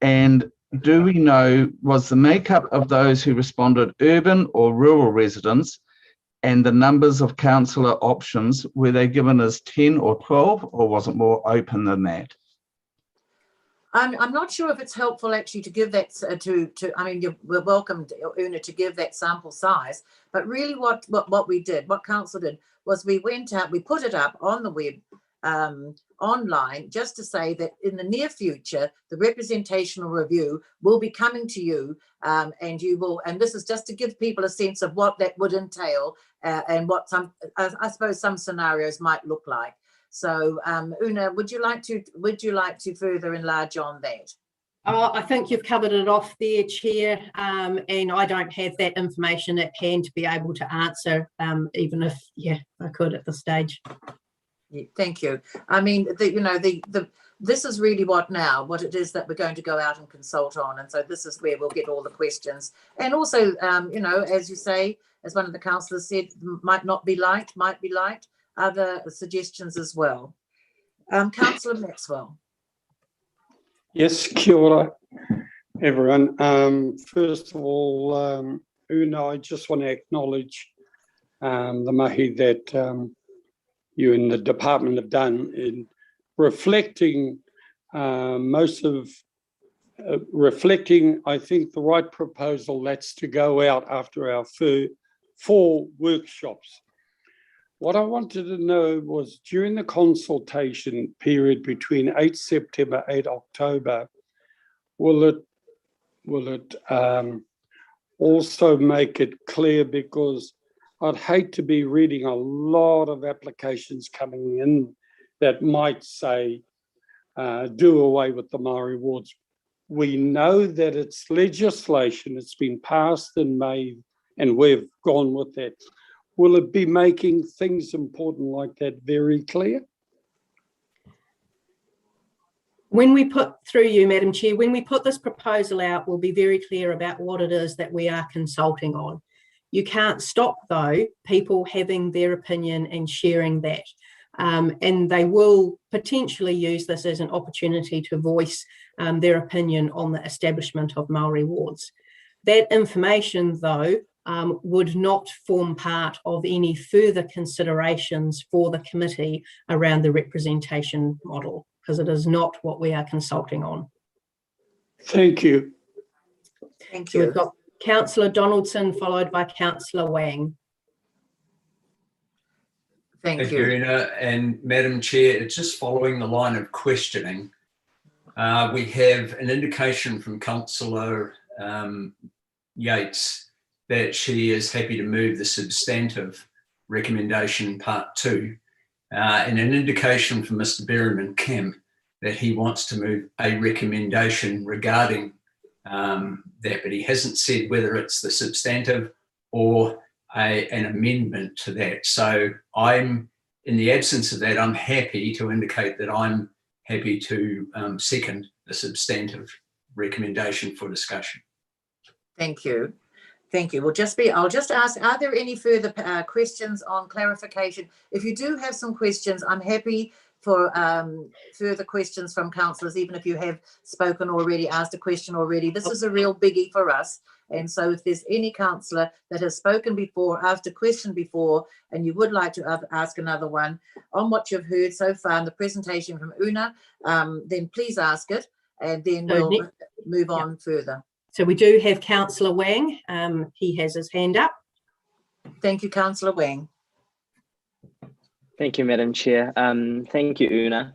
and do we know, was the makeup of those who responded urban or rural residents, and the numbers of councillor options, were they given as 10 or 12, or was it more open than that? I'm not sure if it's helpful actually to give that I mean, we're welcome, Una, to give that sample size, but really what we did, what council did, was we went out, we put it up on the web online, just to say that in the near future, the representational review will be coming to you, and you will, and this is just to give people a sense of what that would entail, and what I suppose some scenarios might look like. So, Una, would you like to further enlarge on that? I think you've covered it off there, Chair, and I don't have that information at hand to be able to answer, even if, yeah, I could at this stage. Yeah, thank you. I mean, this is really what it is that we're going to go out and consult on, and so this is where we'll get all the questions. And also, as you say, as one of the councillors said, might be liked. Other suggestions as well. Councillor Maxwell. Yes, kia ora, everyone. First of all, Una, I just want to acknowledge the mahi that you and the department have done in reflecting reflecting, I think, the right proposal that's to go out after our 4 workshops. What I wanted to know was, during the consultation period between 8 September, 8 October, will it also make it clear, because I'd hate to be reading a lot of applications coming in that might say, do away with the Māori wards. We know that it's legislation, it's been passed in May, and we've gone with that. Will it be making things important like that very clear? When we put, through you, Madam Chair, when we put this proposal out, we'll be very clear about what it is that we are consulting on. You can't stop, though, people having their opinion and sharing that. And they will potentially use this as an opportunity to voice their opinion on the establishment of Māori wards. That information, though, would not form part of any further considerations for the committee around the representation model, because it is not what we are consulting on. Thank you. Thank So you. we've got Councillor Donaldson followed by Councillor Wang. Thank you. Una. And Madam Chair, it's just following the line of questioning. We have an indication from Councillor Yates that she is happy to move the substantive recommendation part 2, and an indication from Mr. Berryman Kemp that he wants to move a recommendation regarding that, but he hasn't said whether it's the substantive or an amendment to that. So I'm, in the absence of that, I'm happy to indicate that I'm happy to second the substantive recommendation for discussion. Thank you. Thank you. I'll just ask, are there any further questions on clarification? If you do have some questions, I'm happy for further questions from councillors, even if you have spoken already, asked a question already. This is a real biggie for us. And so if there's any councillor that has spoken before, asked a question before, and you would like to ask another one on what you've heard so far in the presentation from Una, then please ask it, and then we'll move on further. So we do have Councillor Wang. He has his hand up. Thank you, Councillor Wang. Thank you, Madam Chair. Thank you, Una.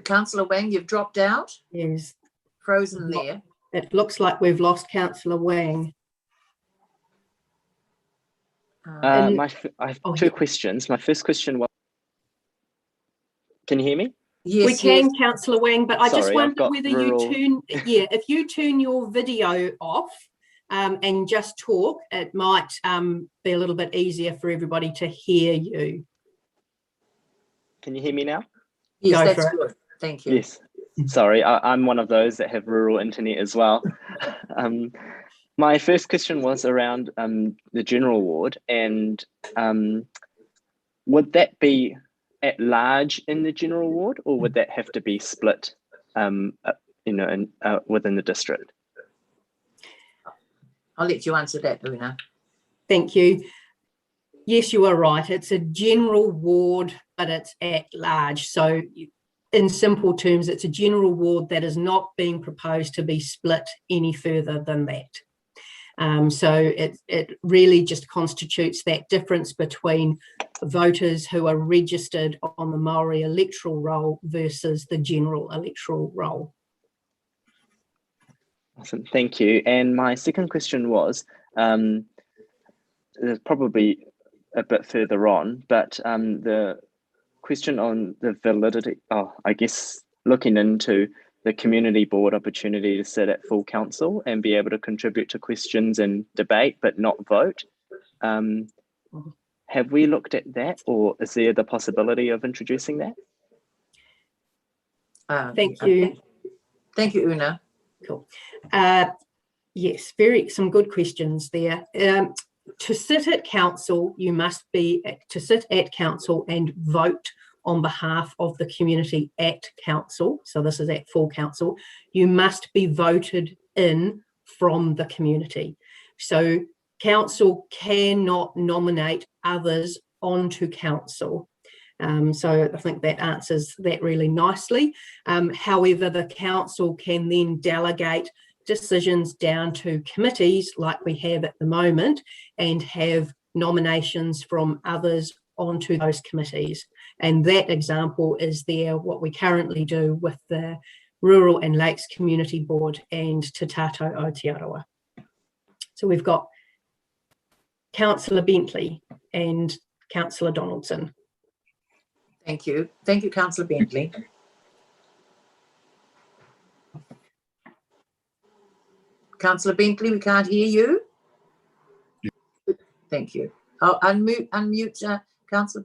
Councillor Wang, you've dropped out. Yes. Frozen there. It looks like we've lost Councillor Wang. I have two questions. My first question was, can you hear me? Yes, we can, yes. Councillor Wang, but I just wonder whether rural... you turn, if you turn your video off and just talk, it might be a little bit easier for everybody to hear you. Can you hear me now? Yes, that's good. Thank you. Yes. Sorry, I'm one of those that have rural internet as well. My first question was around the general ward, and would that be at large in the general ward, or would that have to be split, within the district? I'll let you answer that, Una. Thank you. Yes, you are right. It's a general ward, but it's at large. So in simple terms, it's a general ward that is not being proposed to be split any further than that. So it really just constitutes that difference between voters who are registered on the Māori electoral roll versus the general electoral roll. Awesome, thank you. And my second question was, probably a bit further on, but the question on the validity, I guess looking into the community board opportunity to sit at full council and be able to contribute to questions and debate, but not vote. Have we looked at that, or is there the possibility of introducing that? Thank you. Thank you, Una. Cool. Yes, some good questions there. To sit at council, you must be to sit at council and vote on behalf of the community at council. So this is at full council. You must be voted in from the community. So council cannot nominate others onto council. So I think that answers that really nicely. However, the council can then delegate decisions down to committees like we have at the moment and have nominations from others onto those committees. And that example is what we currently do with the Rural and Lakes Community Board and Te Tato Aotearoa. So we've got Councillor Bentley and Councillor Donaldson. Thank you. Thank you, Councillor Bentley. Councillor Bentley, we can't hear you. Thank you. Oh, unmute, Councillor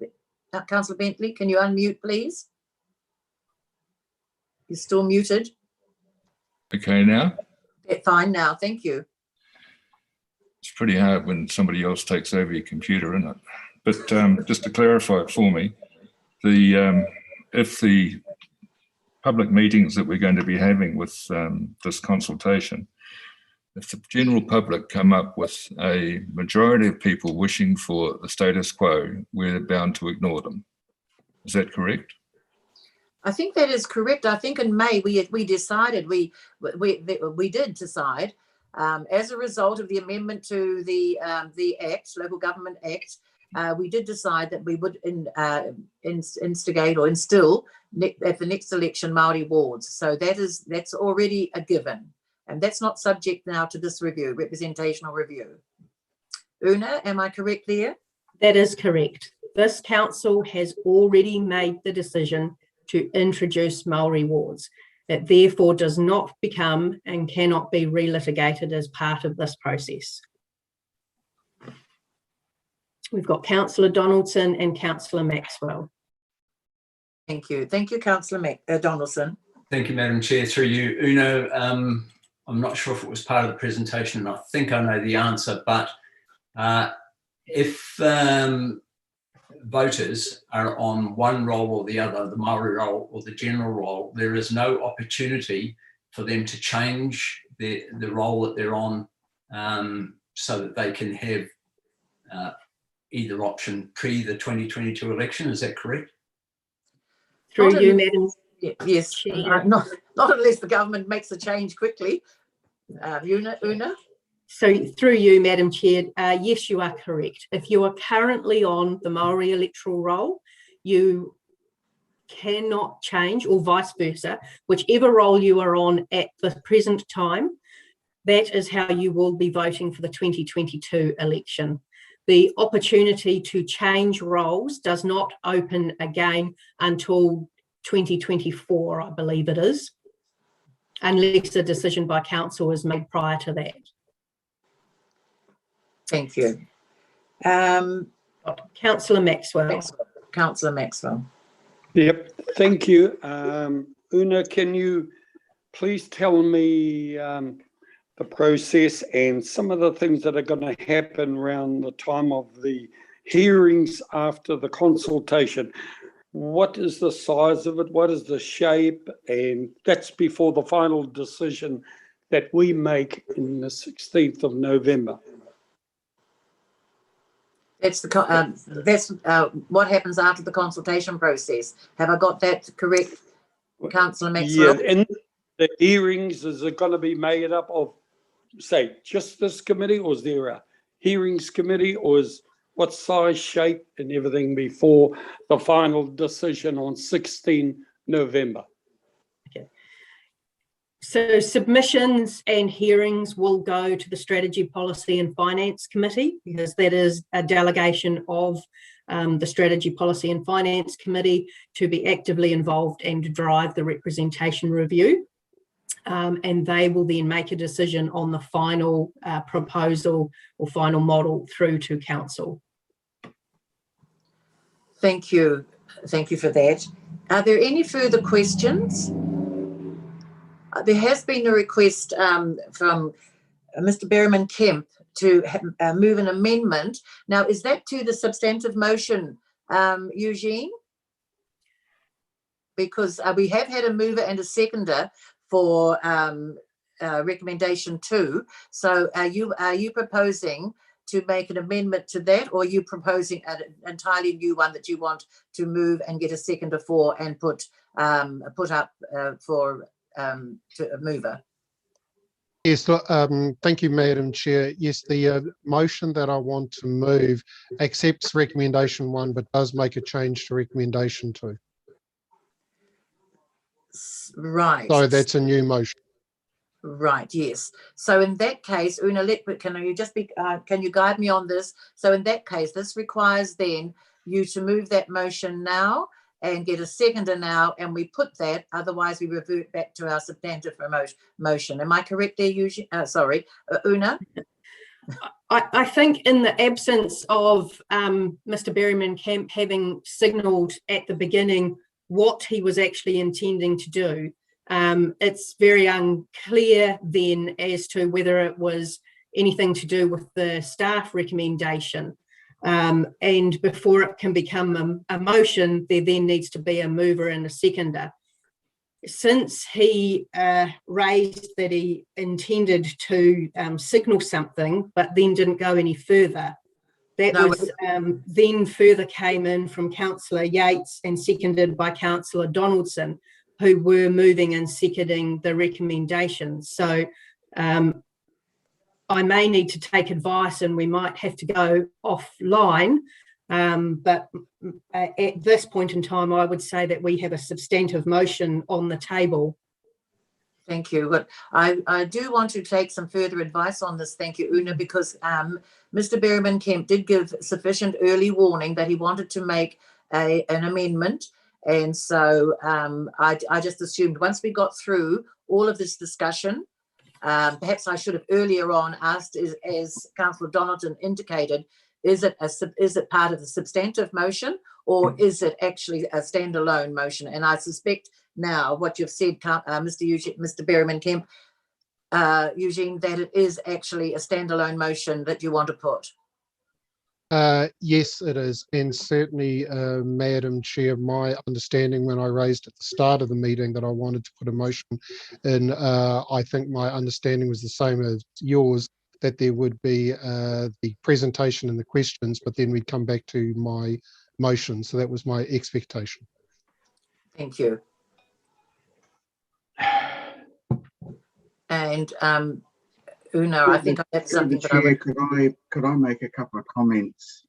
Bentley. Can you unmute, please? You're still muted. Okay, now? Yeah, fine now, thank you. It's pretty hard when somebody else takes over your computer, isn't it? But just to clarify it for me, if the public meetings that we're going to be having with this consultation, if the general public come up with a majority of people wishing for the status quo, we're bound to ignore them. Is that correct? I think that is correct. I think in May we decided, we did decide, as a result of the amendment to the Act, Local Government Act, we did decide that we would instigate or instill at the next election Māori wards. So that's already a given, and that's not subject now to this review, representational review. Una, am I correct there? That is correct. This council has already made the decision to introduce Māori wards. It therefore does not become and cannot be relitigated as part of this process. We've got Councillor Donaldson and Councillor Maxwell. Thank you. Thank you, Councillor Donaldson. Thank you, Madam Chair. Through you, Uno, I'm not sure if it was part of the presentation, and I think I know the answer, but if voters are on one roll or the other, the Māori roll or the general roll, there is no opportunity for them to change the role that they're on, so that they can have either option pre the 2022 election. Is that correct? Through you, Madam. Yes, not unless the government makes a change quickly. Una? So through you, Madam Chair, yes, you are correct. If you are currently on the Māori electoral roll, you cannot change, or vice versa, whichever role you are on at the present time, that is how you will be voting for the 2022 election. The opportunity to change roles does not open again until 2024, I believe it is, unless a decision by council is made prior to that. Thank you. Councillor Maxwell. Councillor Maxwell. Yep, thank you. Una, can you please tell me the process and some of the things that are going to happen around the time of the hearings after the consultation? What is the size of it? What is the shape? And that's before the final decision that we make in the 16th of November. That's what happens after the consultation process. Have I got that correct, Councillor Maxwell? Yeah, and the hearings, is it going to be made up of, say, just this committee, or is there a hearings committee, or is what size, shape and everything before the final decision on 16 November? Okay. So submissions and hearings will go to the Strategy, Policy and Finance Committee, because that is a delegation of the Strategy, Policy and Finance Committee to be actively involved and to drive the representation review. And they will then make a decision on the final proposal or final model through to council. Thank you. Thank you for that. Are there any further questions? There has been a request from Mr. Berriman Kemp to move an amendment. Now, is that to the substantive motion, Eugene? Because we have had a mover and a seconder for recommendation 2. So are you proposing to make an amendment to that, or are you proposing an entirely new one that you want to move and get a seconder for and put up for to a mover? Yes, thank you, Madam Chair. Yes, the motion that I want to move accepts recommendation 1, but does make a change to recommendation 2. Right. So that's a new motion. Right, yes. So in that case, Una, can you guide me on this? So in that case, this requires then you to move that motion now and get a seconder now, and we put that, otherwise we revert back to our substantive motion. Am I correct there, Una? I think in the absence of Mr. Berryman-Kemp having signalled at the beginning what he was actually intending to do, it's very unclear then as to whether it was anything to do with the staff recommendation. And before it can become a motion, there then needs to be a mover and a seconder. Since he raised that he intended to signal something, but then didn't go any further, that was then further came in from Councillor Yates and seconded by Councillor Donaldson, who were moving and seconding the recommendation. So I may need to take advice and we might have to go offline. But at this point in time, I would say that we have a substantive motion on the table. Thank you. But I do want to take some further advice on this. Thank you, Una, because Mr. Berryman-Kemp did give sufficient early warning that he wanted to make an amendment. And so I just assumed once we got through all of this discussion, perhaps I should have earlier on asked, as Councillor Donaldson indicated, is it part of the substantive motion, or is it actually a standalone motion? And I suspect now what you've said, Mr. Berryman-Kemp, Eugene, that it is actually a standalone motion that you want to put. Yes, it is. And certainly, Madam Chair, my understanding when I raised at the start of the meeting that I wanted to put a motion in, I think my understanding was the same as yours, that there would be the presentation and the questions, but then we'd come back to my motion. So that was my expectation. Thank you. And Una, I think that's something that Chair, could I make a couple of comments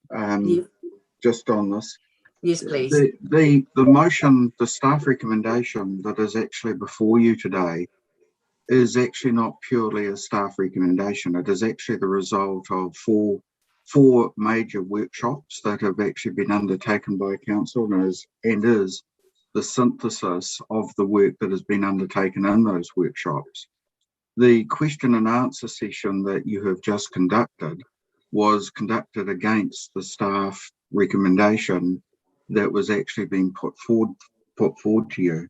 just on this? Yes, please. The motion, the staff recommendation that is actually before you today is actually not purely a staff recommendation. It is actually the result of four major workshops that have actually been undertaken by council and is the synthesis of the work that has been undertaken in those workshops. The question and answer session that you have just conducted was conducted against the staff recommendation that was actually being put forward to you.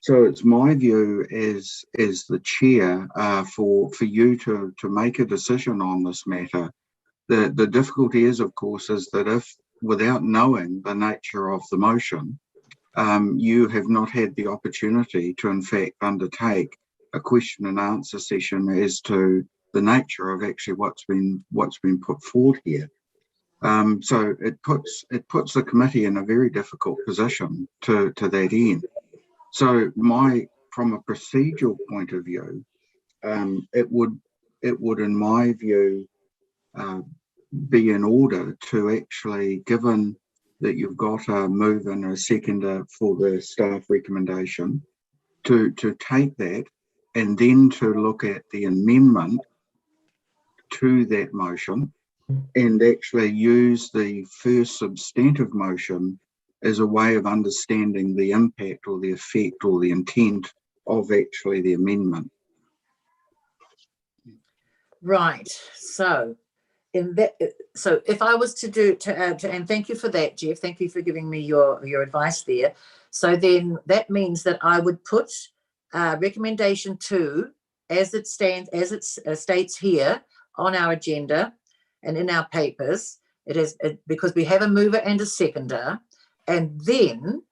So it's my view as the chair for you to make a decision on this matter. The difficulty is, of course, is that if without knowing the nature of the motion, you have not had the opportunity to in fact undertake a question and answer session as to the nature of actually what's been put forward here. So it puts the committee in a very difficult position to that end. So from a procedural point of view, it would in my view be in order to actually, given that you've got a move and a seconder for the staff recommendation, to take that and then to look at the amendment to that motion and actually use the first substantive motion as a way of understanding the impact or the effect or the intent of actually the amendment. Right. So if I was to and thank you for that, Jeff. Thank you for giving me your advice there. So then that means that I would put recommendation 2 as it stands, as it states here on our agenda and in our papers. It is because we have a mover and a seconder. And then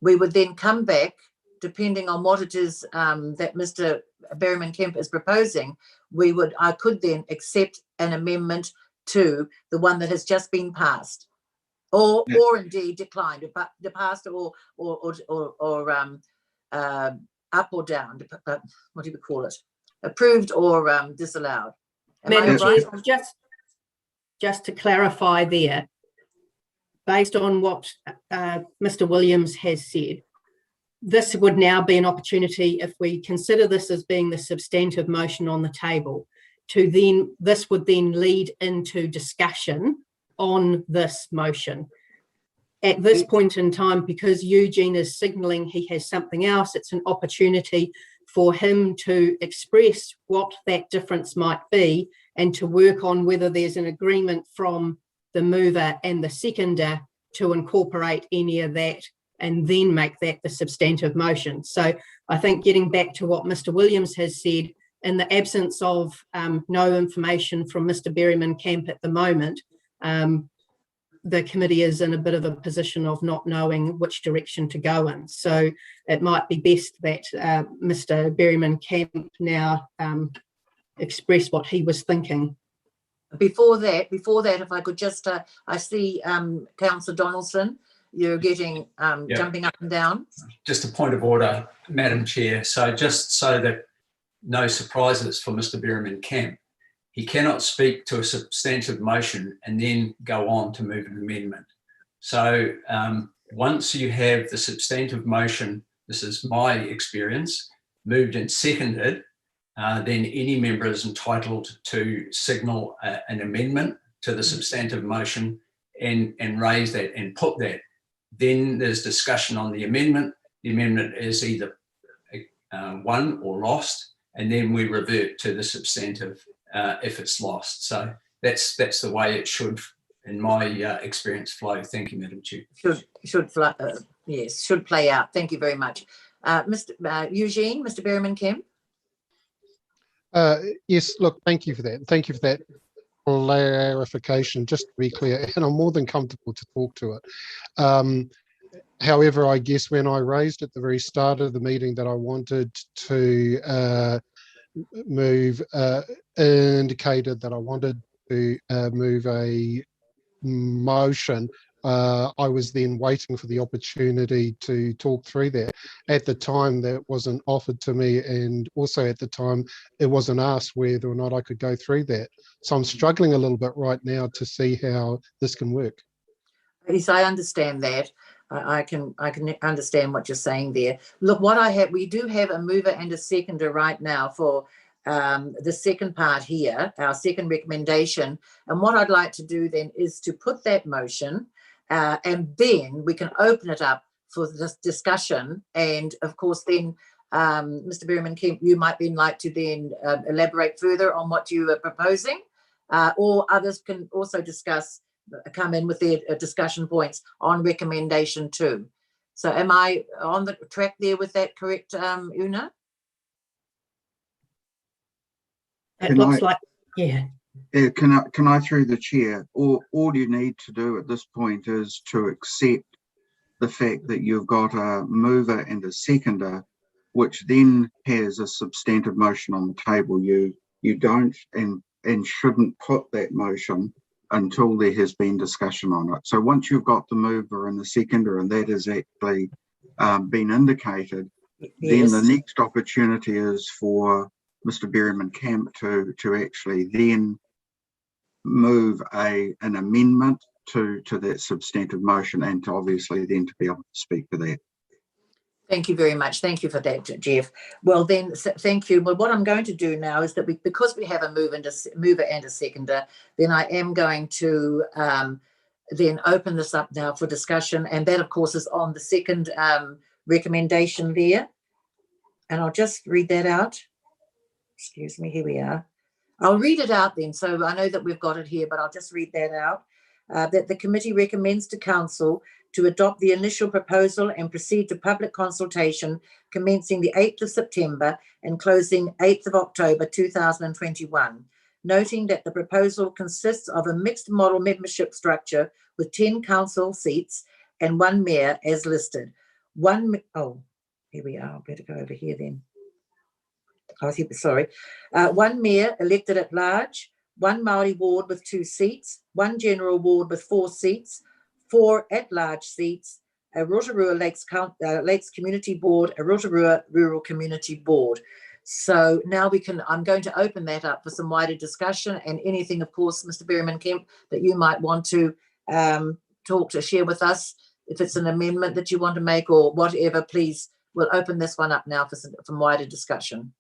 we would then come back, depending on what it is that Mr. Berryman-Kemp is proposing, I could then accept an amendment to the one that has just been passed, or indeed declined, passed or up or down. What do you call it? Approved or disallowed. Madam Chair, just to clarify there, based on what Mr. Williams has said, this would now be an opportunity, if we consider this as being the substantive motion on the table, this would then lead into discussion on this motion. at this point in time, because Eugene is signalling he has something else, it's an opportunity for him to express what that difference might be and to work on whether there's an agreement from the mover and the seconder to incorporate any of that and then make that the substantive motion. So I think getting back to what Mr. Williams has said, in the absence of no information from Mr. Berryman Camp at the moment, the committee is in a bit of a position of not knowing which direction to go in. So it might be best that Mr. Berryman Camp now express what he was thinking. Before that, if I could just, I see Councillor Donaldson, you're getting jumping up and down. Just a point of order, Madam Chair. So just so that no surprises for Mr. Berryman Camp, he cannot speak to a substantive motion and then go on to move an amendment. So once you have the substantive motion, this is my experience, moved and seconded, then any member is entitled to signal an amendment to the substantive motion and raise that and put that. Then there's discussion on the amendment. The amendment is either won or lost, and then we revert to the substantive if it's lost. So that's the way it should, in my experience, flow. Thank you, Madam Chair. Yes, should play out. Thank you very much. Mr. Eugene, Mr. Berryman Kemp. Yes, look, thank you for that. Thank you for that clarification, just to be clear, and I'm more than comfortable to talk to it. However, I guess when I raised at the very start of the meeting that I wanted to move, indicated that I wanted to move a motion, I was then waiting for the opportunity to talk through that. At the time, that wasn't offered to me, and also at the time, it wasn't asked whether or not I could go through that. So I'm struggling a little bit right now to see how this can work. Yes, I understand that. I can understand what you're saying there. Look, what I have, we do have a mover and a seconder right now for the second part here, our second recommendation. And what I'd like to do then is to put that motion, and then we can open it up for this discussion. And of course, then Mr. Berryman Kemp, you might then like to then elaborate further on what you are proposing, or others can also come in with their discussion points on recommendation 2. So am I on the track there with that, correct, Una? It looks like, yeah. Yeah, can I through the chair, all you need to do at this point is to accept the fact that you've got a mover and a seconder, which then has a substantive motion on the table. You don't and shouldn't put that motion until there has been discussion on it. So once you've got the mover and the seconder, and that has actually been indicated, yes, then the next opportunity is for Mr. Berryman Camp to actually then move an amendment to that substantive motion, and to obviously then to be able to speak to that. Thank you very much. Thank you for that, Jeff. Well, then, thank you. Well, what I'm going to do now is that because we have a mover and a seconder, then I am going to then open this up now for discussion. And that, of course, is on the second recommendation there. And I'll just read that out. Excuse me, here we are. I'll read it out then. So I know that we've got it here, but I'll just read that out. That the committee recommends to council to adopt the initial proposal and proceed to public consultation commencing the 8th of September and closing 8th of October 2021, noting that the proposal consists of a mixed model membership structure with 10 council seats and 1 mayor as listed. Here we are. I better go over here then. Sorry. 1 mayor elected at large, 1 Māori ward with 2 seats, 1 general ward with 4 seats, 4 at-large seats, a Rotorua Lakes Community Board, a Rotorua Rural Community Board. So now I'm going to open that up for some wider discussion, and anything, of course, Mr. Berryman Kemp, that you might want to share with us. If it's an amendment that you want to make or whatever, please, we'll open this one up now for some wider discussion.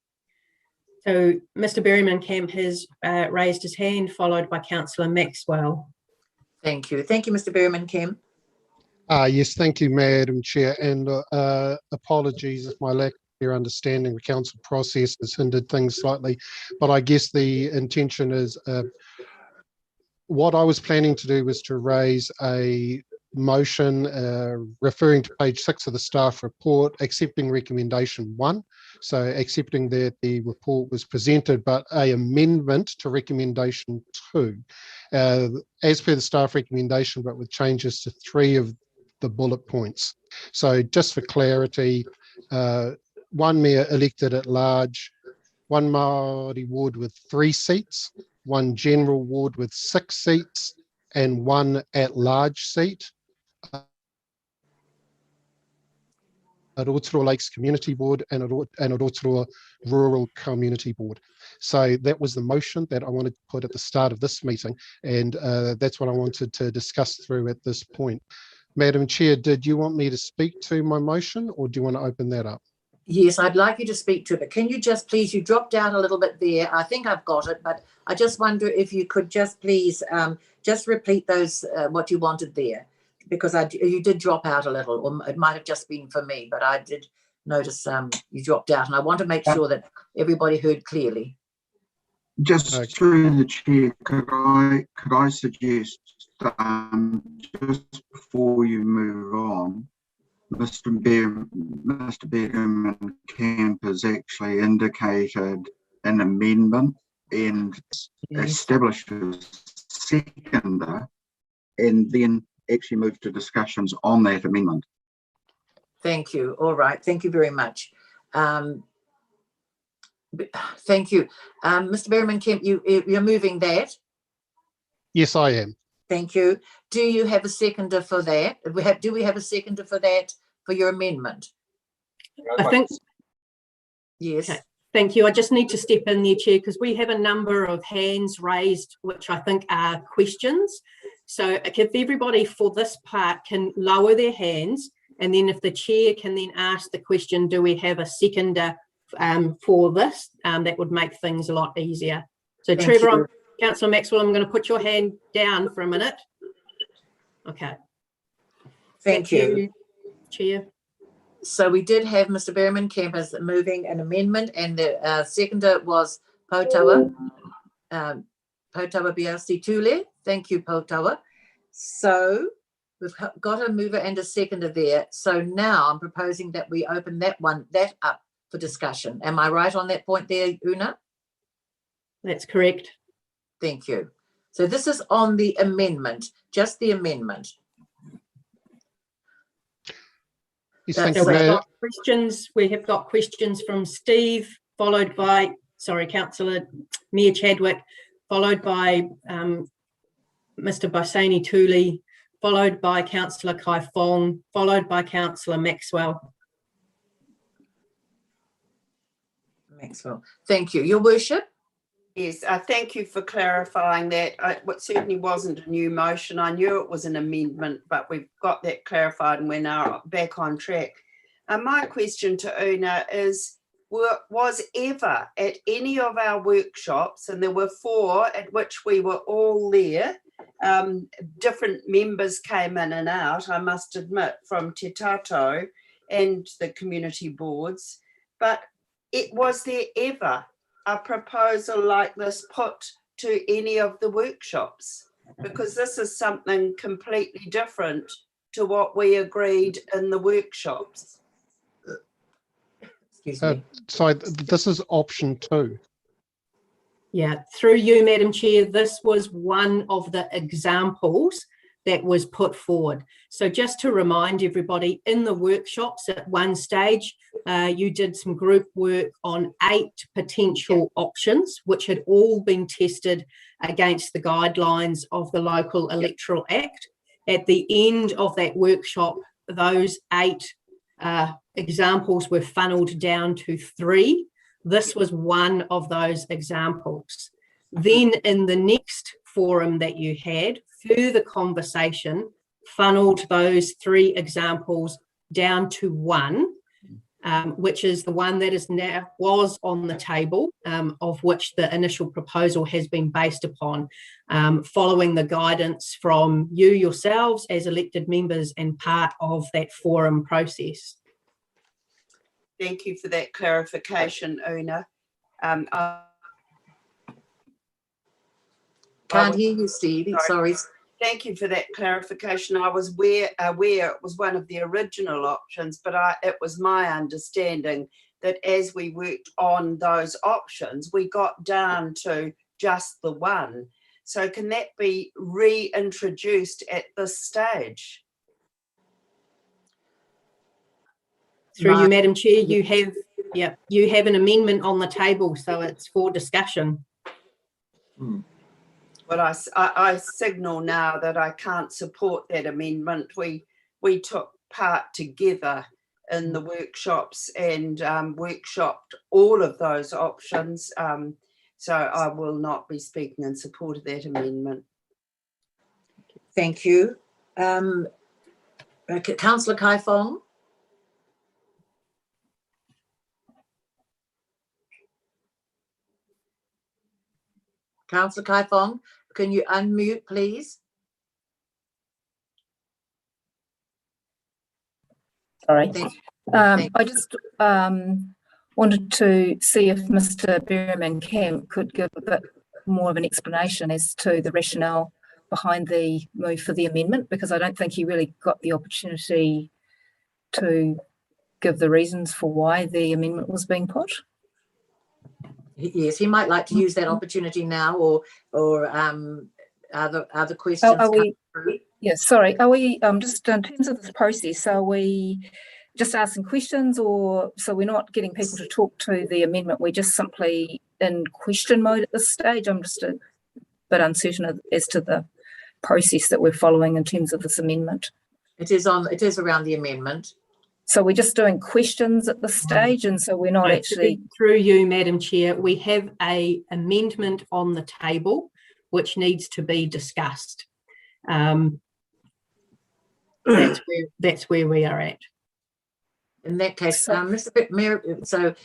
So Mr. Berryman Kemp has raised his hand, followed by Councillor Maxwell. Thank you. Thank you, Mr. Berryman Kemp. Yes, thank you, Madam Chair, and apologies if my lack of clear understanding of the council process has hindered things slightly, but I guess the intention is what I was planning to do was to raise a motion referring to page 6 of the staff report, accepting recommendation 1. So accepting that the report was presented, but a amendment to recommendation 2, as per the staff recommendation, but with changes to 3 of the bullet points. So just for clarity, 1 mayor elected at large, 1 Māori ward with 3 seats, 1 general ward with 6 seats, and 1 at-large seat. A Rotorua Lakes Community Board and a Rotorua Rural Community Board. So that was the motion that I wanted to put at the start of this meeting, and that's what I wanted to discuss through at this point. Madam Chair, did you want me to speak to my motion, or do you want to open that up? Yes, I'd like you to speak to it, but can you just please, you dropped out a little bit there. I think I've got it, but I just wonder if you could just please just repeat those, what you wanted there, because you did drop out a little, or it might have just been for me, but I did notice you dropped out, and I want to make sure that everybody heard clearly. Just through the chair, could I suggest just before you move on, Mr. Bergman Camp has actually indicated an amendment and establishes seconder, and then actually move to discussions on that amendment. Thank you. All right. Thank you very much. Thank you. Mr. Bergman Kemp, you're moving that? Yes, I am. Thank you. Do you have a seconder for that? Do we have a seconder for that, for your amendment? I think. Yes. Okay. Thank you. I just need to step in there, Chair, because we have a number of hands raised, which I think are questions. So if everybody for this part can lower their hands, and then if the Chair can then ask the question, do we have a seconder for this? That would make things a lot easier. So Thank Trevor, Councillor Maxwell, I'm going to put your hand down for a minute. Okay. Thank you, Chair. So we did have Mr. Bergman Kemp as moving an amendment, and the seconder was Potawa BRC Tule. Thank you, Potawa. So we've got a mover and a seconder there. So now I'm proposing that we open that up for discussion. Am I right on that point there, Una? That's correct. Thank you. So this is on the amendment, just the amendment. Yes, So we've got questions. We have got questions from Steve, followed by, Councillor Mayor Chadwick, followed by Mr. Bassani Tuli, followed by Councillor Kai Fong, followed by Councillor Maxwell. Maxwell. Thank you. Your Worship? Yes, thank you for clarifying that. It certainly wasn't a new motion. I knew it was an amendment, but we've got that clarified and we're now back on track. My question to Una is, was ever at any of our workshops, and there were 4 at which we were all there, different members came in and out, I must admit, from Te Tato and the community boards, but was there ever a proposal like this put to any of the workshops? Because this is something completely different to what we agreed in the workshops. Excuse me. So this is option 2. Yeah, through you, Madam Chair, this was one of the examples that was put forward. So just to remind everybody, in the workshops at one stage, you did some group work on 8 potential options, which had all been tested against the guidelines of the Local Electoral Act. At the end of that workshop, those 8 examples were funneled down to 3. This was one of those examples. Then in the next forum that you had, further conversation funneled those 3 examples down to 1. which is the one that is now was on the table, of which the initial proposal has been based upon, following the guidance from you yourselves as elected members and part of that forum process. Thank you for that clarification, Una. Can't hear you, Stevie. Sorry. Thank you for that clarification. I was aware it was one of the original options, but it was my understanding that as we worked on those options, we got down to just the one. So can that be reintroduced at this stage? Through you, Madam Chair, you have an amendment on the table, so it's for discussion. But I signal now that I can't support that amendment. We took part together in the workshops and workshopped all of those options. So I will not be speaking in support of that amendment. Thank you. Councillor Kai Fong. Councillor Kai Fong, can you unmute, please? Sorry. I just wanted to see if Mr. Berriman Kemp could give a bit more of an explanation as to the rationale behind the move for the amendment, because I don't think he really got the opportunity to give the reasons for why the amendment was being put. Yes, he might like to use that opportunity now, or other questions. Sorry. Are we just in terms of this process? Are we just asking questions, or so we're not getting people to talk to the amendment? We're just simply in question mode at this stage. I'm just a bit uncertain as to the process that we're following in terms of this amendment. It is around the amendment. So we're just doing questions at this stage, and so we're not actually... Through you, Madam Chair, we have an amendment on the table which needs to be discussed. That's where we are at. In that case, Mr.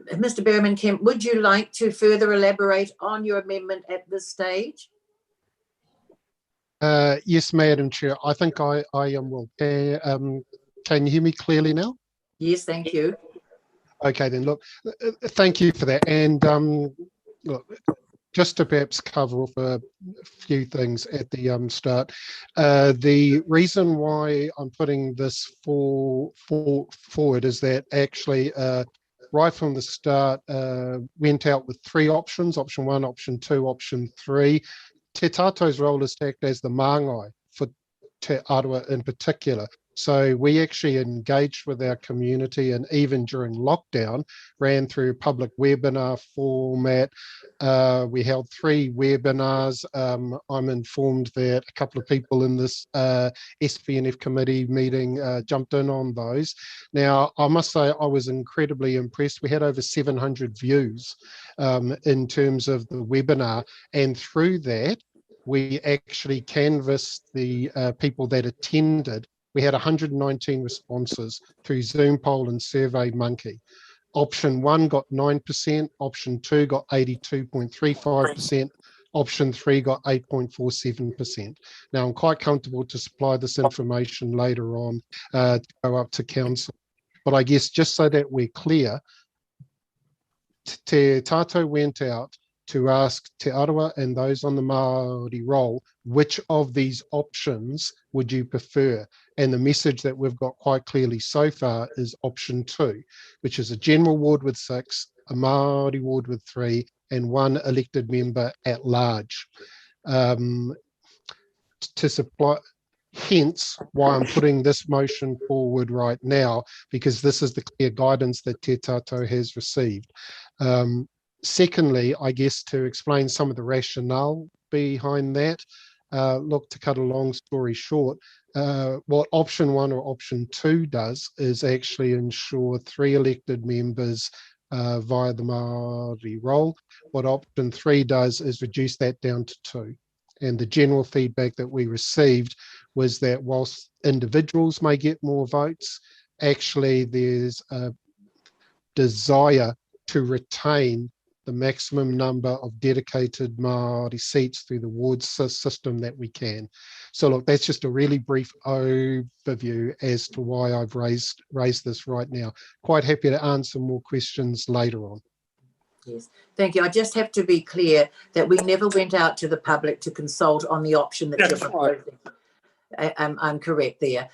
Berriman Kemp, would you like to further elaborate on your amendment at this stage? Yes, Madam Chair. I think I am well. Can you hear me clearly now? Yes, thank you. Okay, then look, thank you for that. And look, just to perhaps cover off a few things at the start. The reason why I'm putting this forward is that actually right from the start went out with three options: option 1, option 2, option 3. Te Tātou's role is to act as the māngai for Te Arawa in particular. So we actually engaged with our community, and even during lockdown, ran through a public webinar format. We held 3 webinars. I'm informed that a couple of people in this SPNF committee meeting jumped in on those. Now, I must say I was incredibly impressed. We had over 700 views in terms of the webinar, and through that, we actually canvassed the people that attended. We had 119 responses through Zoom poll and SurveyMonkey. Option 1 got 9%, option 2 got 82.35%, option 3 got 8.47%. Now, I'm quite comfortable to supply this information later on to go up to council. But I guess just so that we're clear, Te Tātou went out to ask Te Arawa and those on the Māori roll, which of these options would you prefer? And the message that we've got quite clearly so far is option 2, which is a general ward with 6, a Māori ward with 3, and 1 elected member at large. To supply, hence why I'm putting this motion forward right now, because this is the clear guidance that Te Tātou has received. Secondly, I guess to explain some of the rationale behind that, look, to cut a long story short, what option 1 or option 2 does is actually ensure 3 elected members via the Māori roll. What option 3 does is reduce that down to 2. And the general feedback that we received was that whilst individuals may get more votes, actually there's a desire to retain the maximum number of dedicated Māori seats through the ward system that we can. So look, that's just a really brief overview as to why I've raised this right now. Quite happy to answer more questions later on. Yes, thank you. I just have to be clear that we never went out to the public to consult on the option that you're proposing. I'm correct there.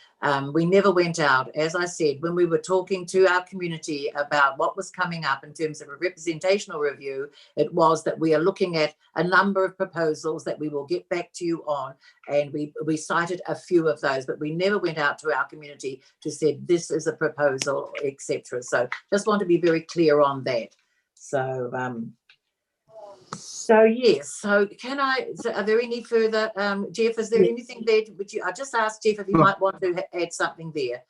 We never went out. As I said, when we were talking to our community about what was coming up in terms of a representational review, it was that we are looking at a number of proposals that we will get back to you on, and we cited a few of those, but we never went out to our community to say this is a proposal, etc. So just want to be very clear on that. So yes, so are there any further, Jeff, is there anything there, I just asked Jeff if you might want to add something there.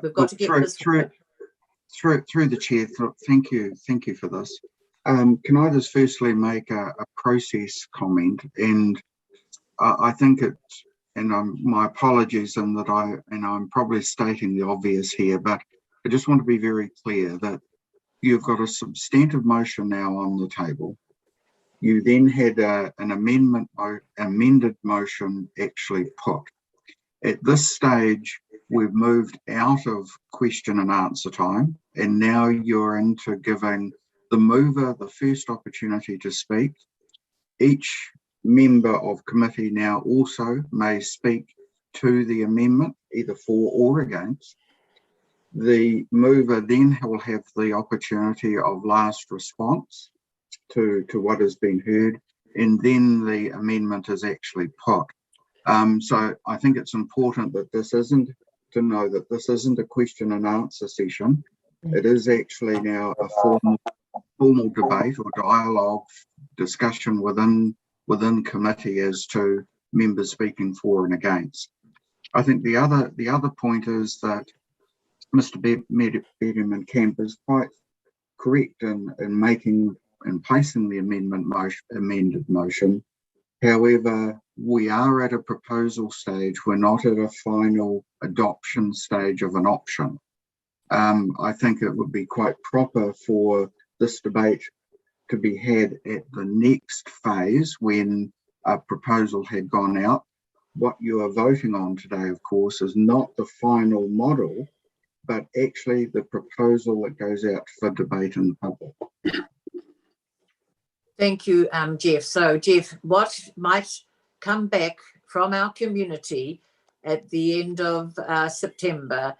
We've got to get this. Through the chair, thank you for this. Can I just firstly make a process comment? And I think it's, and my apologies in that I'm probably stating the obvious here, but I just want to be very clear that you've got a substantive motion now on the table. You then had an amended motion actually put. At this stage, we've moved out of question and answer time, and now you're into giving the mover the first opportunity to speak. Each member of committee now also may speak to the amendment, either for or against. The mover then will have the opportunity of last response to what has been heard, and then the amendment is actually put. So I think it's important that this isn't a question and answer session. It is actually now a formal debate or dialogue discussion within committee as to members speaking for and against. I think the other point is that Mr. Bediman Camp is quite correct in making and placing the amended motion. However, we are at a proposal stage. We're not at a final adoption stage of an option. I think it would be quite proper for this debate to be had at the next phase when a proposal had gone out. What you are voting on today, of course, is not the final model, but actually the proposal that goes out for debate in the public. Thank you, Jeff. So, Jeff, what might come back from our community at the end of September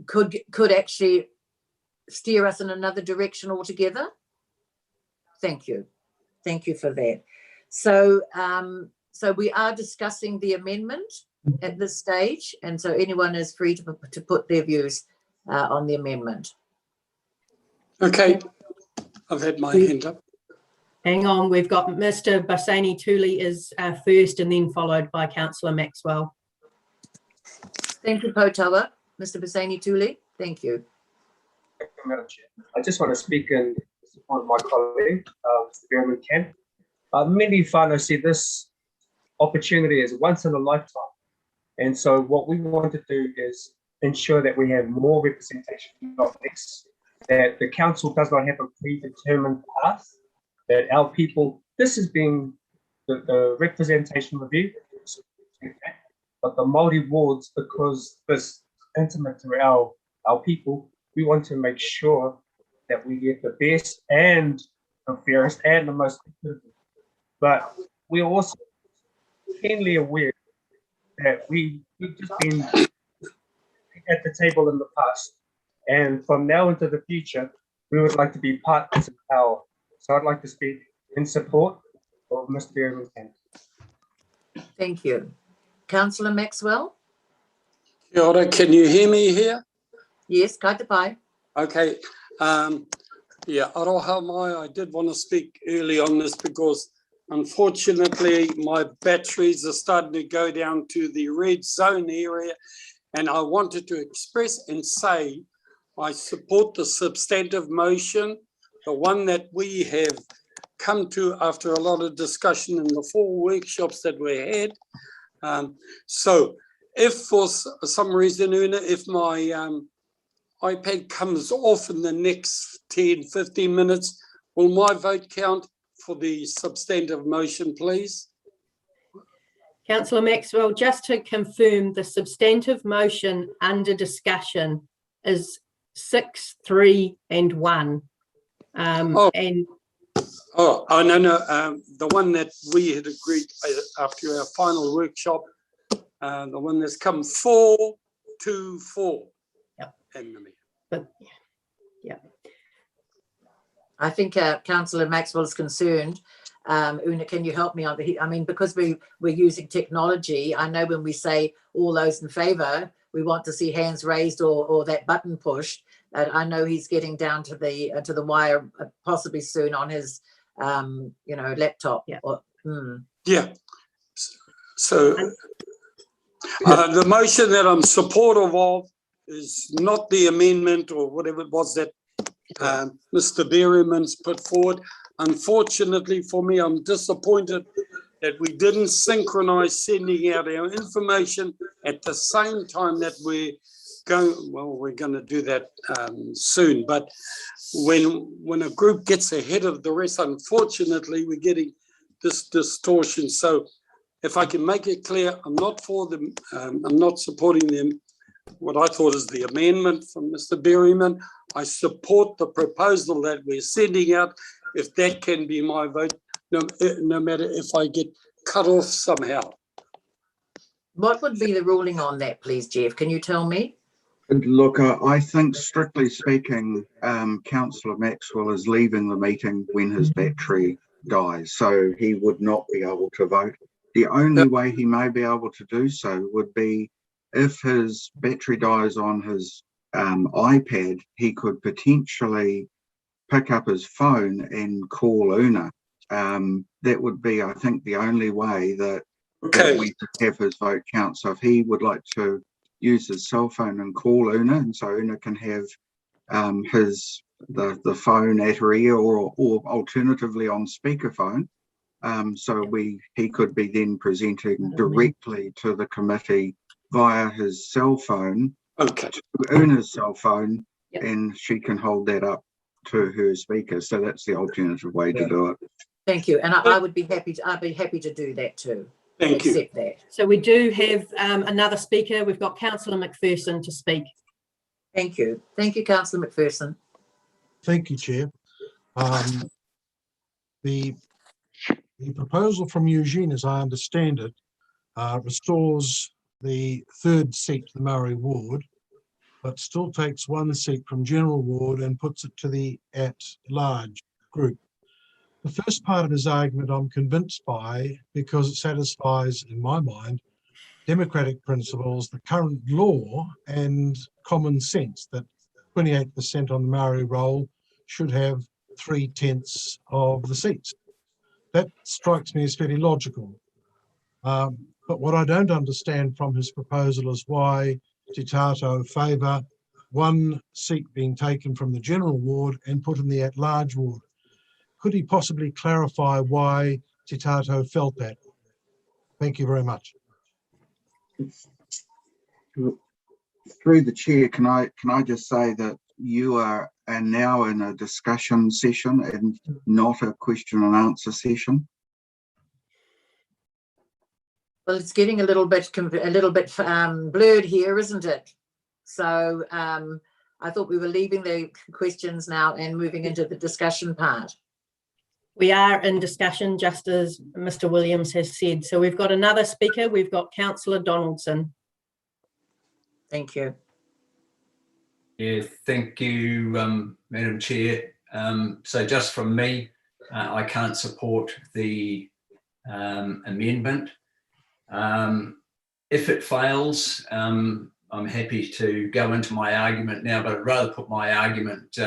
could actually steer us in another direction altogether? Thank you. Thank you for that. So, so we are discussing the amendment at this stage, and so anyone is free to put their views on the amendment. Okay, I've had my hand up. Hang on, we've got Mr. Basani Tuli is first, and then followed by Councillor Maxwell. Thank you, Potawa. Mr. Basani Tuli, thank you. Thank you, Madam Chair. I just want to speak in support of my colleague, Mr. Bediman Camp. Many whānau see this opportunity as once in a lifetime. And so what we want to do is ensure that we have more representation, not less, that the council does not have a predetermined path, that our people, this has been the representation review, but the Māori wards, because this intimate to our people, we want to make sure that we get the best and the fairest and the most competitive. But we're also keenly aware that we've just been at the table in the past, and from now into the future, we would like to be partners in power. So I'd like to speak in support of Mr. Bediman Camp. Thank you. Councillor Maxwell? Kia ora, can you hear me here? Yes, kaita pai. Okay. Yeah, aroha mai, I did want to speak early on this because unfortunately my batteries are starting to go down to the red zone area, and I wanted to express and say I support the substantive motion, the one that we have come to after a lot of discussion in the 4 workshops that we had. So if for some reason, Una, if my iPad comes off in the next 10, 15 minutes, will my vote count for the substantive motion, please? Councillor Maxwell, just to confirm, the substantive motion under discussion is 6, 3 and 1. No, the one that we had agreed after our final workshop, the one that's come 4, 2, 4. Yep. And the mayor. But, yeah. I think Councillor Maxwell is concerned. Una, can you help me on the? I mean, because we're using technology, I know when we say all those in favour, we want to see hands raised or that button pushed. I know he's getting down to the wire possibly soon on his laptop. Yeah. Yeah. So the motion that I'm supportive of is not the amendment or whatever it was that Mr. Berryman's put forward. Unfortunately for me, I'm disappointed that we didn't synchronise sending out our information at the same time that we're going to do that soon. But when a group gets ahead of the rest, unfortunately, we're getting this distortion. So if I can make it clear, I'm not for them. I'm not supporting them. What I thought is the amendment from Mr. Berryman. I support the proposal that we're sending out. If that can be my vote, no matter if I get cut off somehow. What would be the ruling on that, please, Jeff? Can you tell me? Look, I think strictly speaking, Councillor Maxwell is leaving the meeting when his battery dies, so he would not be able to vote. The only way he may be able to do so would be if his battery dies on his iPad, he could potentially pick up his phone and call Una. That would be, I think, the only way that we could have his vote count. So if he would like to use his cell phone and call Una, and so Una can have the phone at her ear or alternatively on speakerphone, so he could be then presenting directly to the committee via his cell phone, to Una's cell phone, and she can hold that up to her speaker. So that's the alternative way to do it. Thank you, and I would be happy to. I'd be happy to do that too. Thank you. Accept that. So we do have another speaker. We've got Councillor Macpherson to speak. Thank you. Thank you, Councillor Macpherson. Thank you, Chair. The proposal from Eugene, as I understand it, restores the 3rd seat to the Maori ward, but still takes 1 seat from general ward and puts it to the at-large group. The first part of his argument I'm convinced by, because it satisfies, in my mind, democratic principles, the current law and common sense that 28% on the Maori roll should have 3/10 of the seats. That strikes me as fairly logical. But what I don't understand from his proposal is why Te Tato favour 1 seat being taken from the general ward and put in the at-large ward. Could he possibly clarify why Te Tato felt that? Thank you very much. Through the chair, can I just say that you are now in a discussion session and not a question and answer session? Well, it's getting a little bit blurred here, isn't it? So I thought we were leaving the questions now and moving into the discussion part. We are in discussion, just as Mr. Williams has said. So we've got another speaker. We've got Councillor Donaldson. Thank you. Yeah, thank you, Madam Chair. So just from me, I can't support the amendment. If it fails, I'm happy to go into my argument now, but I'd rather put my argument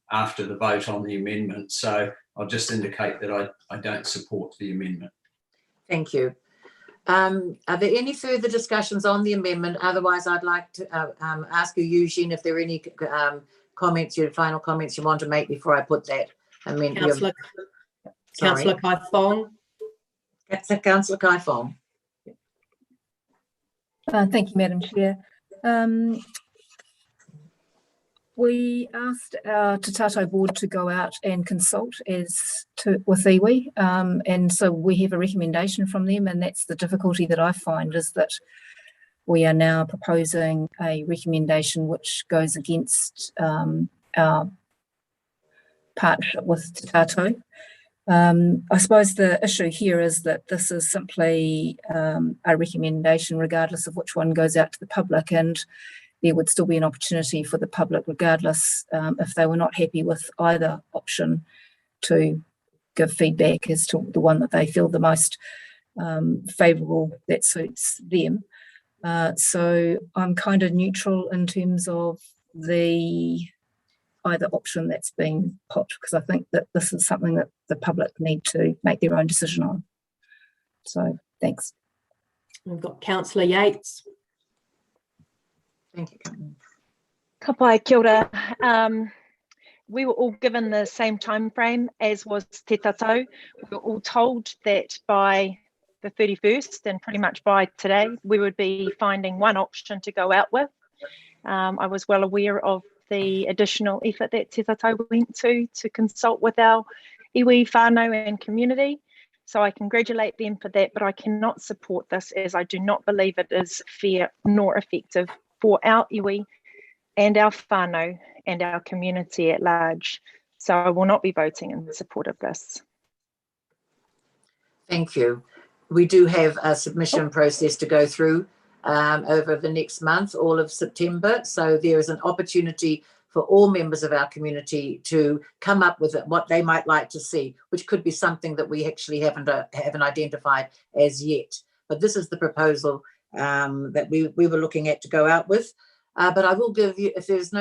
after the vote on the amendment. So I'll just indicate that I don't support the amendment. Thank you. Are there any further discussions on the amendment? Otherwise, I'd like to ask you, Eugene, if there are any comments, your final comments you want to make before I put that amendment. Councillor Kai Fong. Councillor Kai Fong. Thank you, Madam Chair. We asked our Te Tato board to go out and consult with iwi, and so we have a recommendation from them, and that's the difficulty that I find, is that we are now proposing a recommendation which goes against our partnership with Te Tato. I suppose the issue here is that this is simply a recommendation regardless of which one goes out to the public, and there would still be an opportunity for the public, regardless if they were not happy with either option, to give feedback as to the one that they feel the most favourable that suits them. So I'm kind of neutral in terms of either option that's been put, because I think that this is something that the public need to make their own decision on. So thanks. We've got Councillor Yates. Thank you. Ka pai, kia ora. We were all given the same time frame as was Te Tato. We were all told that by the 31st and pretty much by today, we would be finding one option to go out with. I was well aware of the additional effort that Te Tato went to consult with our iwi, whānau and community. So I congratulate them for that, but I cannot support this, as I do not believe it is fair nor effective for our iwi and our whānau and our community at large. So I will not be voting in support of this. Thank you. We do have a submission process to go through over the next month, all of September. So there is an opportunity for all members of our community to come up with what they might like to see, which could be something that we actually haven't identified as yet. But this is the proposal that we were looking at to go out with. But I will give you, if there's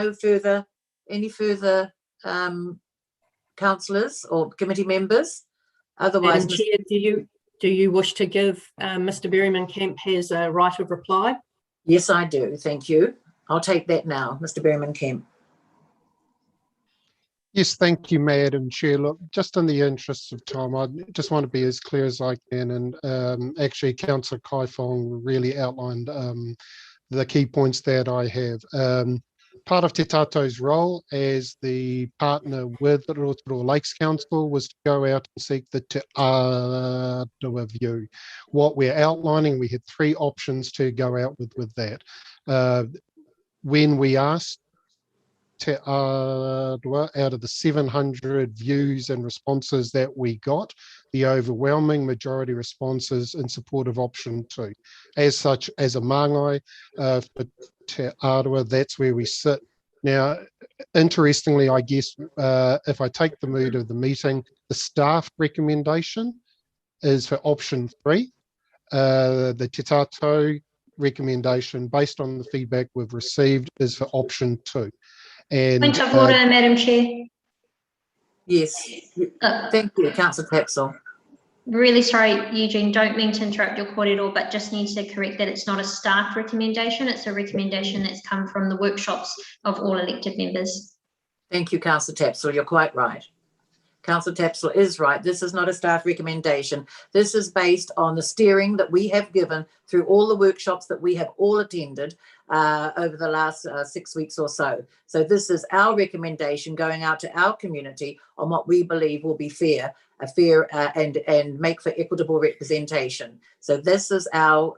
any further councillors or committee members, otherwise. Madam Chair, do you wish to give Mr. Berryman-Kemp his right of reply? Yes, I do. Thank you. I'll take that now, Mr. Berryman-Kemp. Yes, thank you, Madam Chair. Look, just in the interest of time, I just want to be as clear as I can. And actually, Councillor Kai Fong really outlined the key points that I have. Part of Te Tato's role as the partner with the Rotorua Lakes Council was to go out and seek the Te Arawa view. What we're outlining, we had 3 options to go out with that. When we asked Te Arawa, out of the 700 views and responses that we got, the overwhelming majority responses in support of option 2. As such, as a māngai for Te Arawa, that's where we sit. Now, interestingly, I guess, if I take the mood of the meeting, the staff recommendation is for option 3. The Te Tato recommendation, based on the feedback we've received, is for option 2. And, point of order, Madam Chair. Yes, thank you, Councillor Tapsell. Really sorry, Eugene, don't mean to interrupt your kōrero, but just need to correct that it's not a staff recommendation, it's a recommendation that's come from the workshops of all elected members. Thank you, Councillor Tapsell, you're quite right. Councillor Tapsell is right. This is not a staff recommendation. This is based on the steering that we have given through all the workshops that we have all attended over the last 6 weeks or so. So this is our recommendation going out to our community on what we believe will be fair and make for equitable representation. So this is our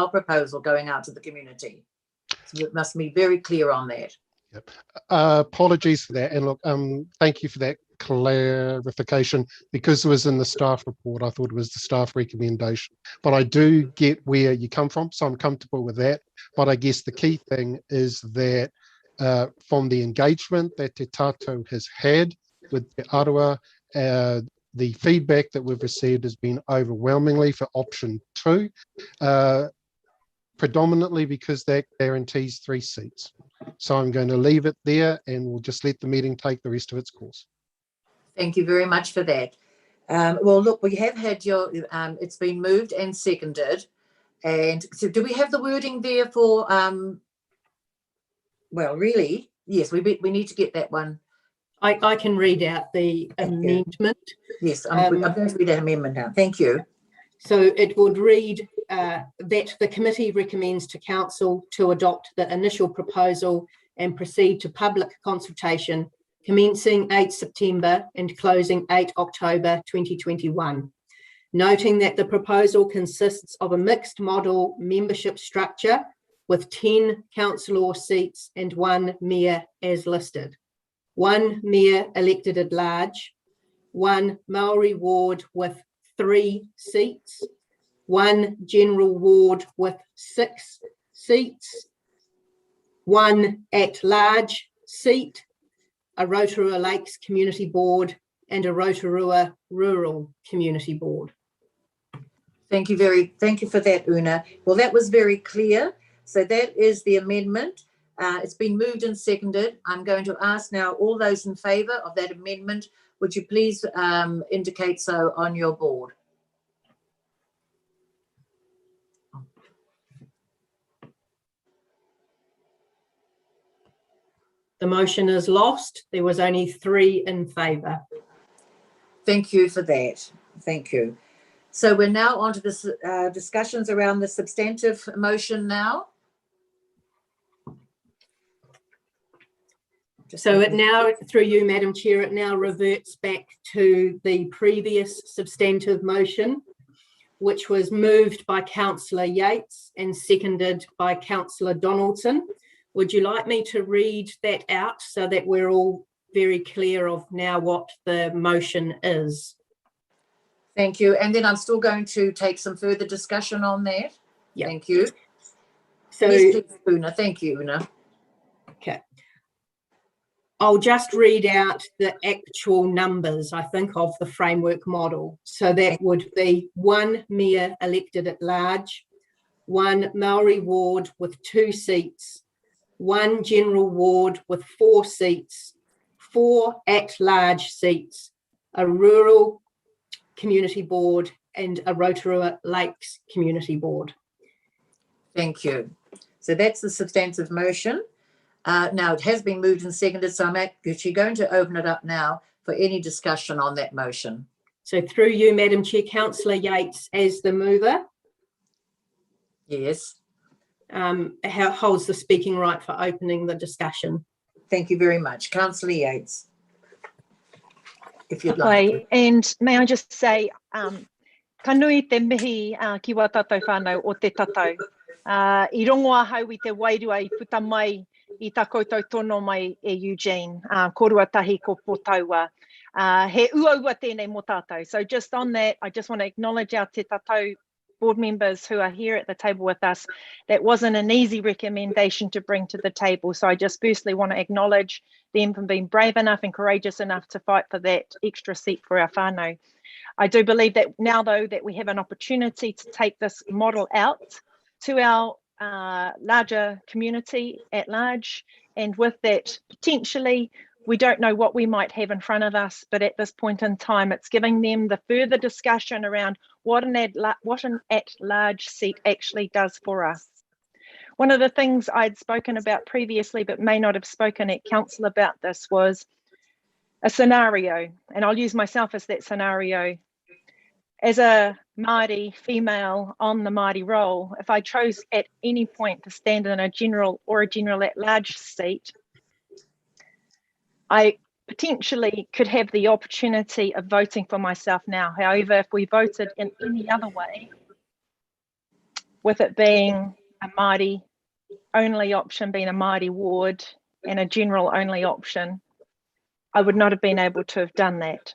proposal going out to the community. So it must be very clear on that. Yep. Apologies for that, and look, thank you for that clarification. Because it was in the staff report, I thought it was the staff recommendation, but I do get where you come from, so I'm comfortable with that. But I guess the key thing is that from the engagement that Te Tato has had with Te Arawa, the feedback that we've received has been overwhelmingly for option 2, predominantly because that guarantees 3 seats. So I'm going to leave it there, and we'll just let the meeting take the rest of its course. Thank you very much for that. Well, look, we have had your, it's been moved and seconded. And so do we have the wording there for, well, really, yes, we need to get that one. I can read out the amendment. Yes, I'm going to read that amendment now. Thank you. So it would read, that the committee recommends to council to adopt the initial proposal and proceed to public consultation commencing 8 September and closing 8 October 2021. Noting that the proposal consists of a mixed model membership structure with 10 councillor seats and 1 mayor as listed. 1 mayor elected at large, 1 Maori ward with 3 seats, 1 general ward with 6 seats, 1 at-large seat, a Rotorua Lakes Community Board, and a Rotorua Rural Community Board. Thank you for that, Una. Well, that was very clear. So that is the amendment. It's been moved and seconded. I'm going to ask now all those in favour of that amendment, would you please indicate so on your board? The motion is lost. There was only 3 in favour. Thank you for that. Thank you. So we're now on to the discussions around the substantive motion now. So it now, through you, Madam Chair, it now reverts back to the previous substantive motion, which was moved by Councillor Yates and seconded by Councillor Donaldson. Would you like me to read that out so that we're all very clear of now what the motion is? Thank you. And then I'm still going to take some further discussion on that. Yep. Thank you. So, yes, please, Una. Thank you, Una. Okay. I'll just read out the actual numbers, I think, of the framework model. So that would be 1 mayor elected at large, 1 Maori ward with 2 seats, 1 general ward with 4 seats, 4 at-large seats, a rural community board, and a Rotorua Lakes Community Board. Thank you. So that's the substantive motion. Now it has been moved and seconded, so I'm actually going to open it up now for any discussion on that motion. So through you, Madam Chair, Councillor Yates as the mover. Yes. Holds the speaking right for opening the discussion. Thank you very much. Councillor Yates, if you'd like. Okay, and may I just say, ka nui te mihi ki wā tātou whānau o te tatau. I rongoa hau I te wairua I puta mai I tā koutou tono mai e Eugene, korua tahi ko potaua. He ua tēnei mō tātou. So just on that, I just want to acknowledge our te tatau board members who are here at the table with us. That wasn't an easy recommendation to bring to the table. So I just firstly want to acknowledge them for being brave enough and courageous enough to fight for that extra seat for our whānau. I do believe that now, though, that we have an opportunity to take this model out to our larger community at large, and with that potentially we don't know what we might have in front of us, but at this point in time it's giving them the further discussion around what an at-large seat actually does for us. One of the things I'd spoken about previously but may not have spoken at council about this was a scenario, and I'll use myself as that scenario. As a Māori female on the Māori roll, if I chose at any point to stand in a general or a general at-large seat, I potentially could have the opportunity of voting for myself now. However, if we voted in any other way, with it being a Māori only option, being a Māori ward, and a general only option, I would not have been able to have done that.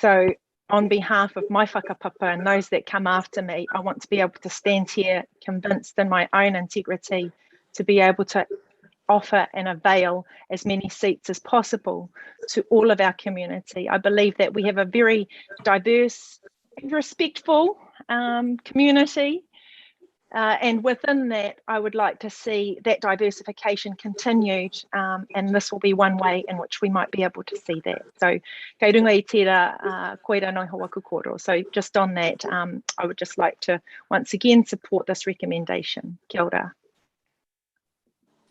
So on behalf of my whakapapa and those that come after me, I want to be able to stand here convinced in my own integrity to be able to offer and avail as many seats as possible to all of our community. I believe that we have a very diverse and respectful community. And within that, I would like to see that diversification continued, and this will be one way in which we might be able to see that. So, kei runga I tērā koeira noi hoaku koro. So just on that, I would just like to once again support this recommendation. Kia ora.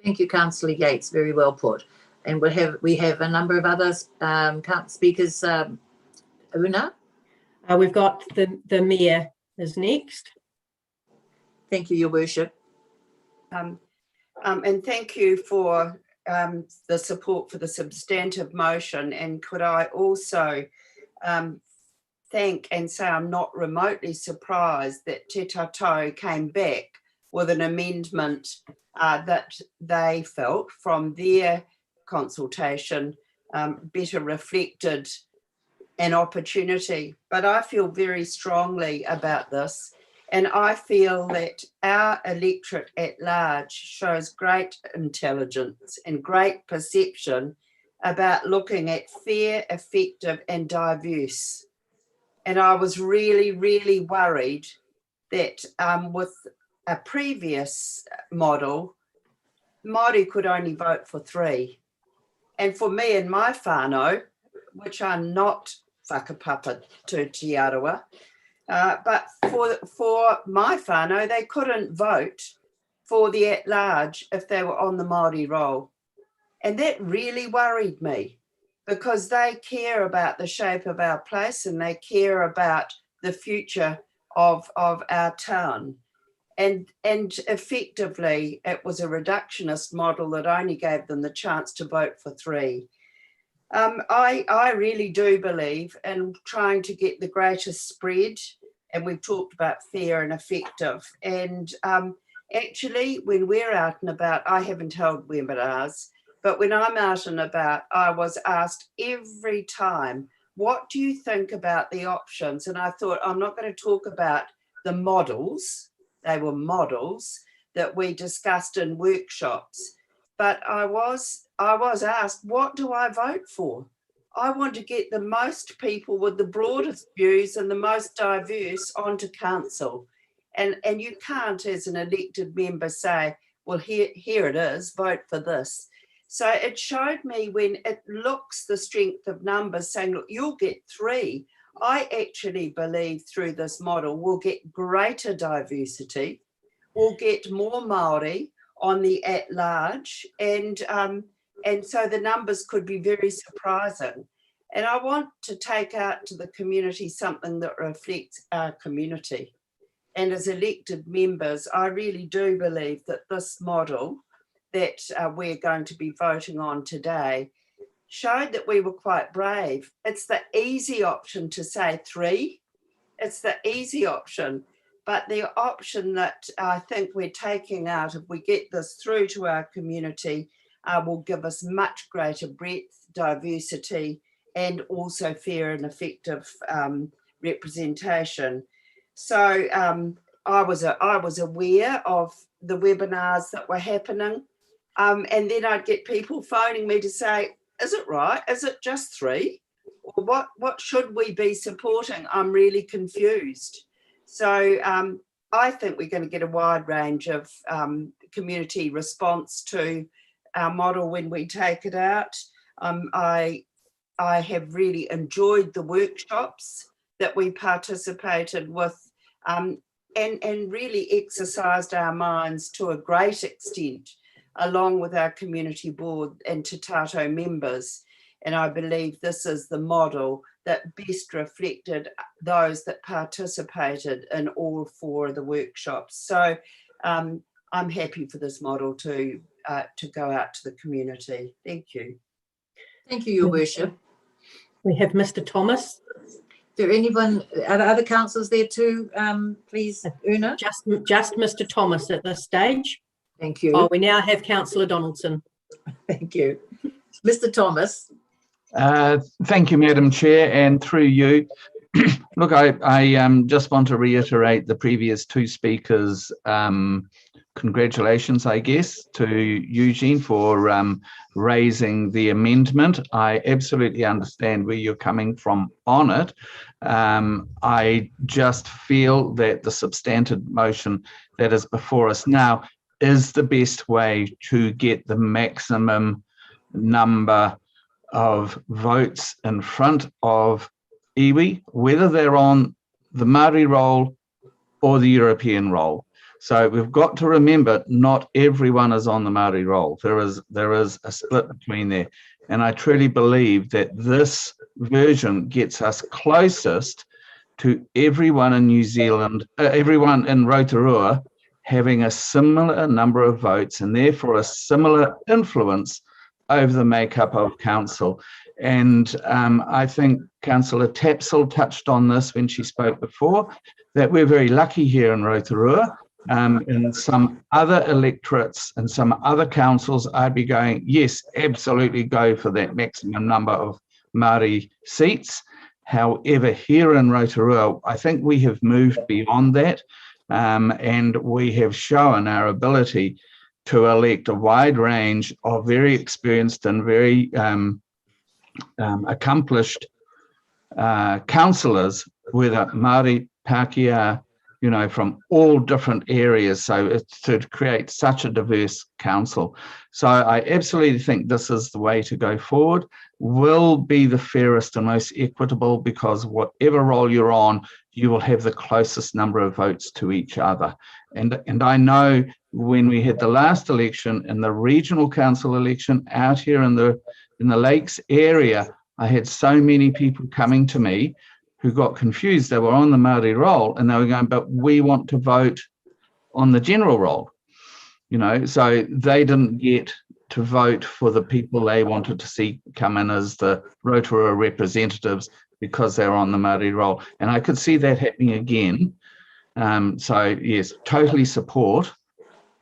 Thank you, Councillor Yates. Very well put. And we have a number of other speakers. Una? We've got the Mayor is next. Thank you, Your Worship. And thank you for the support for the substantive motion. And could I also thank and say I'm not remotely surprised that Te Tatou came back with an amendment that they felt from their consultation better reflected an opportunity. But I feel very strongly about this, and I feel that our electorate at large shows great intelligence and great perception about looking at fair, effective and diverse. And I was really, really worried that with a previous model, Māori could only vote for 3. And for me and my whānau, which are not whakapapa to Te Arawa, but for my whānau, they couldn't vote for the at-large if they were on the Māori roll. And that really worried me, because they care about the shape of our place and they care about the future of our town. And effectively, it was a reductionist model that only gave them the chance to vote for 3. I really do believe in trying to get the greatest spread, and we've talked about fair and effective. And actually, when we're out and about, I haven't held webinars, but when I'm out and about, I was asked every time, what do you think about the options? And I thought, I'm not going to talk about the models. They were models that we discussed in workshops. But I was asked, what do I vote for? I want to get the most people with the broadest views and the most diverse onto council. And you can't, as an elected member, say, well, here it is, vote for this. So it showed me when it looks the strength of numbers saying, look, you'll get 3. I actually believe through this model we'll get greater diversity, we'll get more Māori on the at-large, and so the numbers could be very surprising. And I want to take out to the community something that reflects our community. And as elected members, I really do believe that this model that we're going to be voting on today showed that we were quite brave. It's the easy option to say 3. It's the easy option. But the option that I think we're taking out, if we get this through to our community, will give us much greater breadth, diversity, and also fair and effective representation. So I was aware of the webinars that were happening. And then I'd get people phoning me to say, is it right? Is it just 3? Or what should we be supporting? I'm really confused. So I think we're going to get a wide range of community response to our model when we take it out. I have really enjoyed the workshops that we participated with and really exercised our minds to a great extent, along with our community board and Te Tatou members. And I believe this is the model that best reflected those that participated in all 4 of the workshops. So I'm happy for this model to go out to the community. Thank you. Thank you, Your Worship. We have Mr. Thomas. Is there anyone, are there other councillors there too, please, Una? Just Mr. Thomas at this stage. Thank you. Oh, we now have Councillor Donaldson. Thank you. Mr. Thomas. Thank you, Madam Chair, and through you. Look, I just want to reiterate the previous 2 speakers' congratulations, I guess, to Eugene for raising the amendment. I absolutely understand where you're coming from on it. I just feel that the substantive motion that is before us now is the best way to get the maximum number of votes in front of iwi, whether they're on the Māori roll or the European roll. So we've got to remember, not everyone is on the Māori roll. There is a split between there. And I truly believe that this version gets us closest to everyone in New Zealand, everyone in Rotorua having a similar number of votes and therefore a similar influence over the makeup of council. And I think Councillor Tapsell touched on this when she spoke before, that we're very lucky here in Rotorua. In some other electorates and some other councils, I'd be going, yes, absolutely go for that maximum number of Māori seats. However, here in Rotorua, I think we have moved beyond that, and we have shown our ability to elect a wide range of very experienced and very accomplished councillors, whether Māori, Pākehā, you know, from all different areas. So it's to create such a diverse council. So I absolutely think this is the way to go forward. Will be the fairest and most equitable, because whatever role you're on, you will have the closest number of votes to each other. And I know when we had the last election and the regional council election out here in the Lakes area, I had so many people coming to me who got confused. They were on the Māori roll and they were going, but we want to vote on the general roll, you know, so they didn't get to vote for the people they wanted to see come in as the Rotorua representatives because they were on the Māori roll. And I could see that happening again. So yes, totally support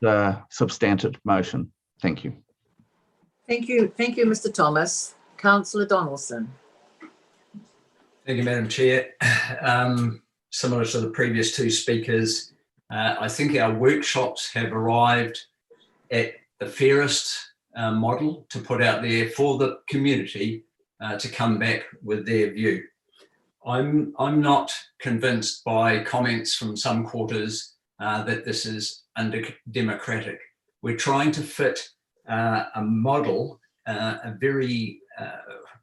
the substantive motion. Thank you. Thank you, Mr. Thomas. Councillor Donaldson. Thank you, Madam Chair. Similar to the previous two speakers, I think our workshops have arrived at the fairest model to put out there for the community to come back with their view. I'm not convinced by comments from some quarters that this is undemocratic. We're trying to fit a model, a very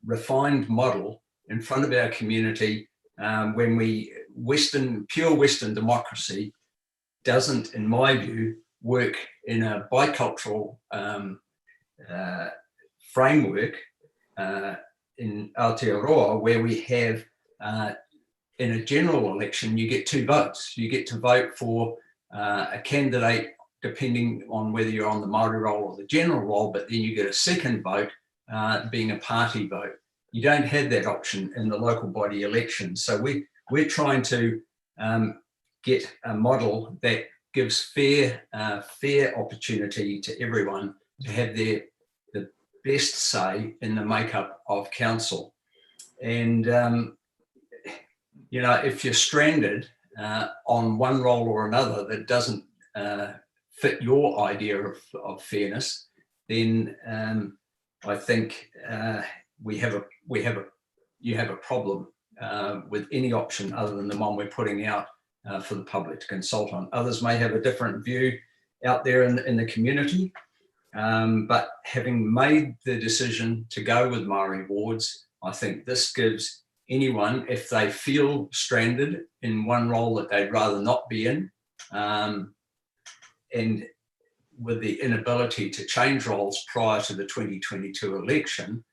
refined model in front of our community when pure Western democracy doesn't, in my view, work in a bicultural framework in Aotearoa, where we have in a general election, you get two votes. You get to vote for a candidate depending on whether you're on the Māori roll or the general roll, but then you get a second vote being a party vote. You don't have that option in the local body election. So we're trying to get a model that gives fair opportunity to everyone to have the best say in the makeup of council. And you know, if you're stranded on one role or another that doesn't fit your idea of fairness, then I think you have a problem with any option other than the one we're putting out for the public to consult on. Others may have a different view out there in the community, but having made the decision to go with Māori wards, I think this gives anyone, if they feel stranded in one role that they'd rather not be in, and with the inability to change roles prior to the 2022 election,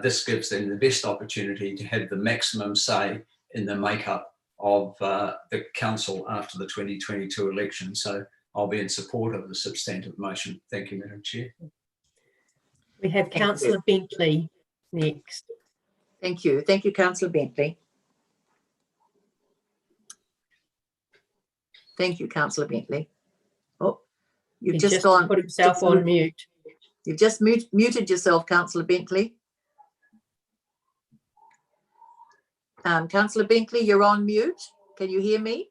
this gives them the best opportunity to have the maximum say in the makeup of the council after the 2022 election. So I'll be in support of the substantive motion. Thank you, Madam Chair. We have Councillor Bentley next. Thank you. Thank you, Councillor Bentley. Thank you, Councillor Bentley. Oh, you've just gone. Put himself on mute. You've just muted yourself, Councillor Bentley. Councillor Bentley, you're on mute. Can you hear me?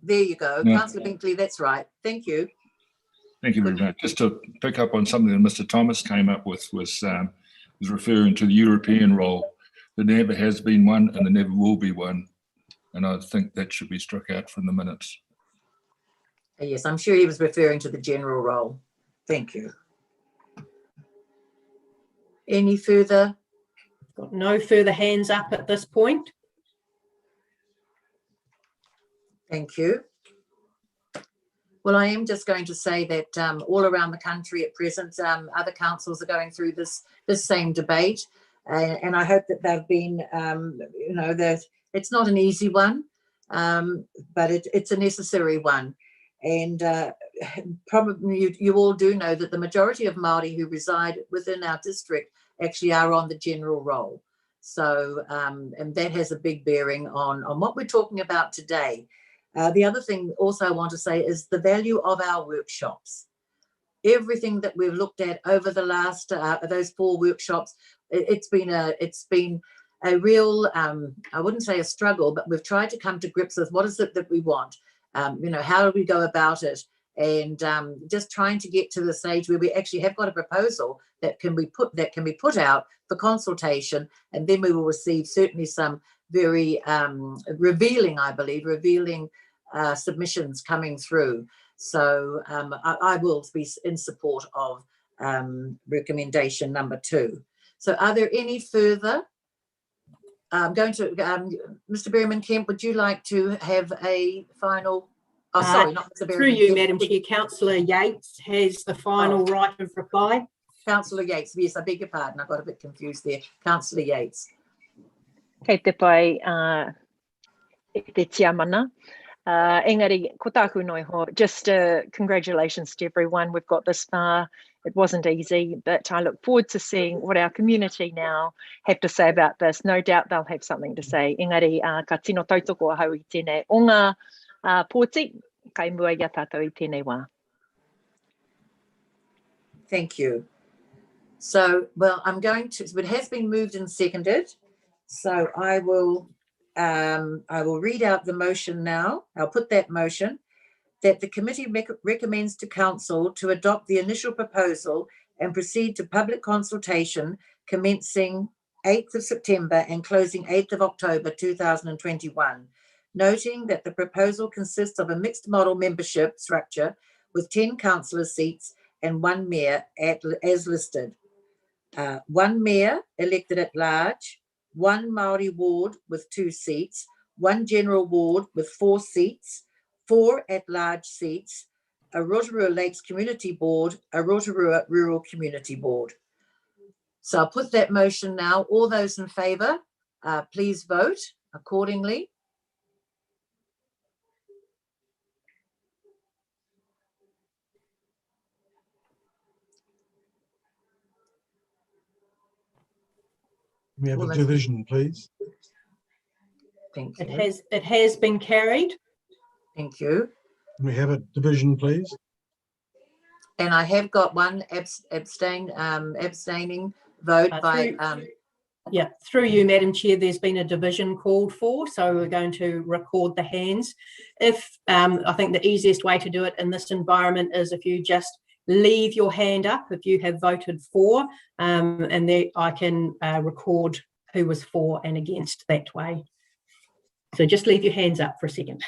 There you go. No. Councillor Bentley, that's right. Thank you. Thank you very much. Just to pick up on something that Mr. Thomas came up with was referring to the European role. There never has been one and there never will be one. And I think that should be struck out from the minutes. Yes, I'm sure he was referring to the general role. Thank you. Any further? Got no further hands up at this point. Thank you. Well, I am just going to say that all around the country at present, other councils are going through this same debate, and I hope that they've been, you know, that it's not an easy one. but it's a necessary one. And probably you all do know that the majority of Māori who reside within our district actually are on the general roll. So, and that has a big bearing on what we're talking about today. The other thing also I want to say is the value of our workshops. Everything that we've looked at over the last, those 4 workshops, it's been a real, I wouldn't say a struggle, but we've tried to come to grips with what is it that we want. You know, how do we go about it? And just trying to get to the stage where we actually have got a proposal that can be put out for consultation, and then we will receive certainly some very revealing submissions coming through. So I will be in support of recommendation number 2. So are there any further? I'm going to, Mr. Berriman-Kemp, would you like to have a final? Oh, sorry, not Mr. Berriman-Kemp. Through you, Madam Chair, Councillor Yates has the final right of reply. Councillor Yates, yes, I beg your pardon. I got a bit confused there. Councillor Yates. Kei te pai te tiamana. Engari, ko tāku noi ho. Just congratulations to everyone. We've got this far. It wasn't easy, but I look forward to seeing what our community now have to say about this. No doubt they'll have something to say. Engari, ka tino tautoko hau I tēnei o ngā pōti, kai mua ia tātou I tēnei wā. Thank you. So, well, I'm going to, it has been moved and seconded. So I will read out the motion now. I'll put that motion that the committee recommends to council to adopt the initial proposal and proceed to public consultation commencing 8th of September and closing 8th of October 2021, noting that the proposal consists of a mixed model membership structure with 10 councillor seats and 1 mayor as listed. 1 mayor elected at large, 1 Māori ward with 2 seats, 1 general ward with 4 seats, 4 at-large seats, a Rotorua Lakes Community Board, a Rotorua Rural Community Board. So I'll put that motion now. All those in favour, please vote accordingly. We have a division, please. Thank you. It has been carried. Thank you. We have a division, please. And I have got one abstaining vote by. Yeah, through you, Madam Chair, there's been a division called for, so we're going to record the hands. If I think the easiest way to do it in this environment is if you just leave your hand up if you have voted for, and there I can record who was for and against that way. So just leave your hands up for a second.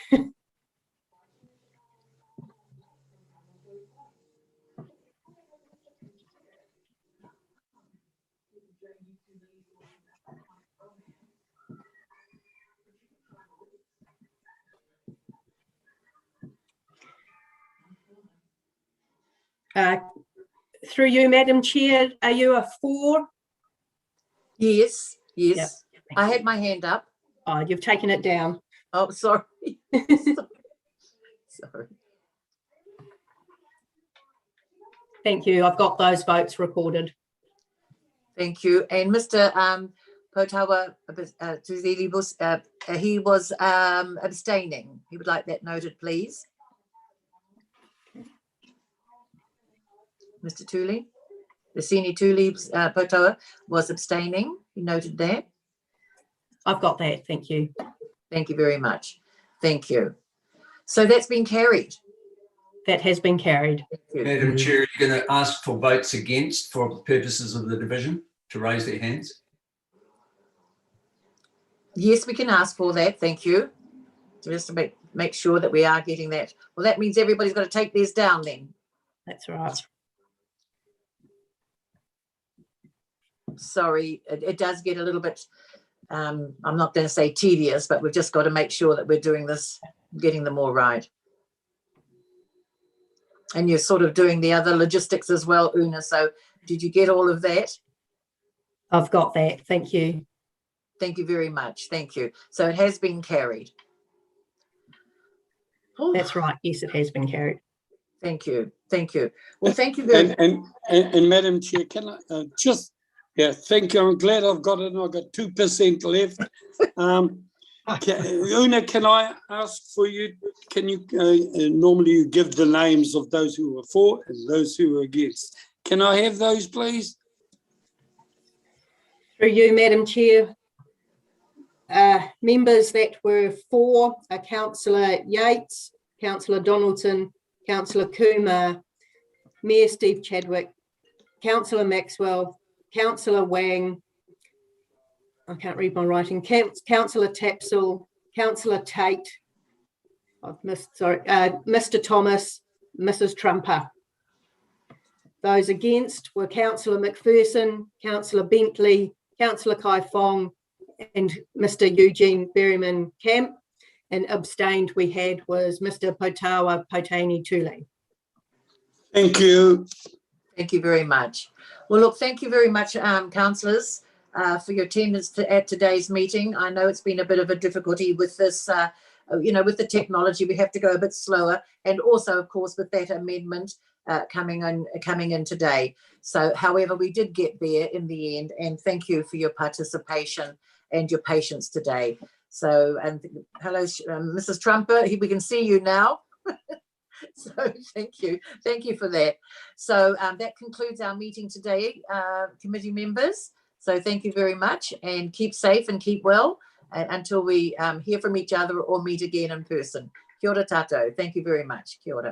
Through you, Madam Chair, are you a for? Yes, yes. Yep. I had my hand up. Oh, you've taken it down. Oh, sorry. Sorry. Thank you. I've got those votes recorded. Thank you. And Mr. Potawa, he was abstaining. He would like that noted, please. Mr. Tuli, the senior Tuli Potawa was abstaining. He noted that. I've got that. Thank you. Thank you very much. Thank you. So that's been carried. That has been carried. Madam Chair, you're going to ask for votes against for purposes of the division to raise their hands? Yes, we can ask for that. Thank you. So just to make sure that we are getting that. Well, that means everybody's got to take theirs down then. That's right. Sorry, it does get a little bit, I'm not going to say tedious, but we've just got to make sure that we're doing this, getting them all right. And you're sort of doing the other logistics as well, Una. So did you get all of that? I've got that. Thank you. Thank you very much. Thank you. So it has been carried. That's right. Yes, it has been carried. Thank you. Thank you. Well, thank you very much. And Madam Chair, can I thank you. I'm glad I've got it. I've got 2% left. Una, can I ask for you, can you, normally you give the names of those who were for and those who were against. Can I have those, please? Through you, Madam Chair. Members that were for are Councillor Yates, Councillor Donaldson, Councillor Kumar, Mayor Steve Chadwick, Councillor Maxwell, Councillor Wang, I can't read my writing, Councillor Tapsell, Councillor Tate, I've missed, sorry, Mr. Thomas, Mrs. Trumper. Those against were Councillor Macpherson, Councillor Bentley, Councillor Kai Fong, and Mr. Eugene Berryman Camp, and abstained we had was Mr. Potawa Potani Tule. Thank you. Thank you very much. Well, look, thank you very much, councillors, for your attendance at today's meeting. I know it's been a bit of a difficulty with this, with the technology. We have to go a bit slower, and also, of course, with that amendment coming in today. So, however, we did get there in the end, and thank you for your participation and your patience today. So, and hello, Mrs. Trumper, we can see you now. So thank you for that. So that concludes our meeting today, committee members. So thank you very much, and keep safe and keep well until we hear from each other or meet again in person. Kia ora tātou. Thank you very much. Kia ora.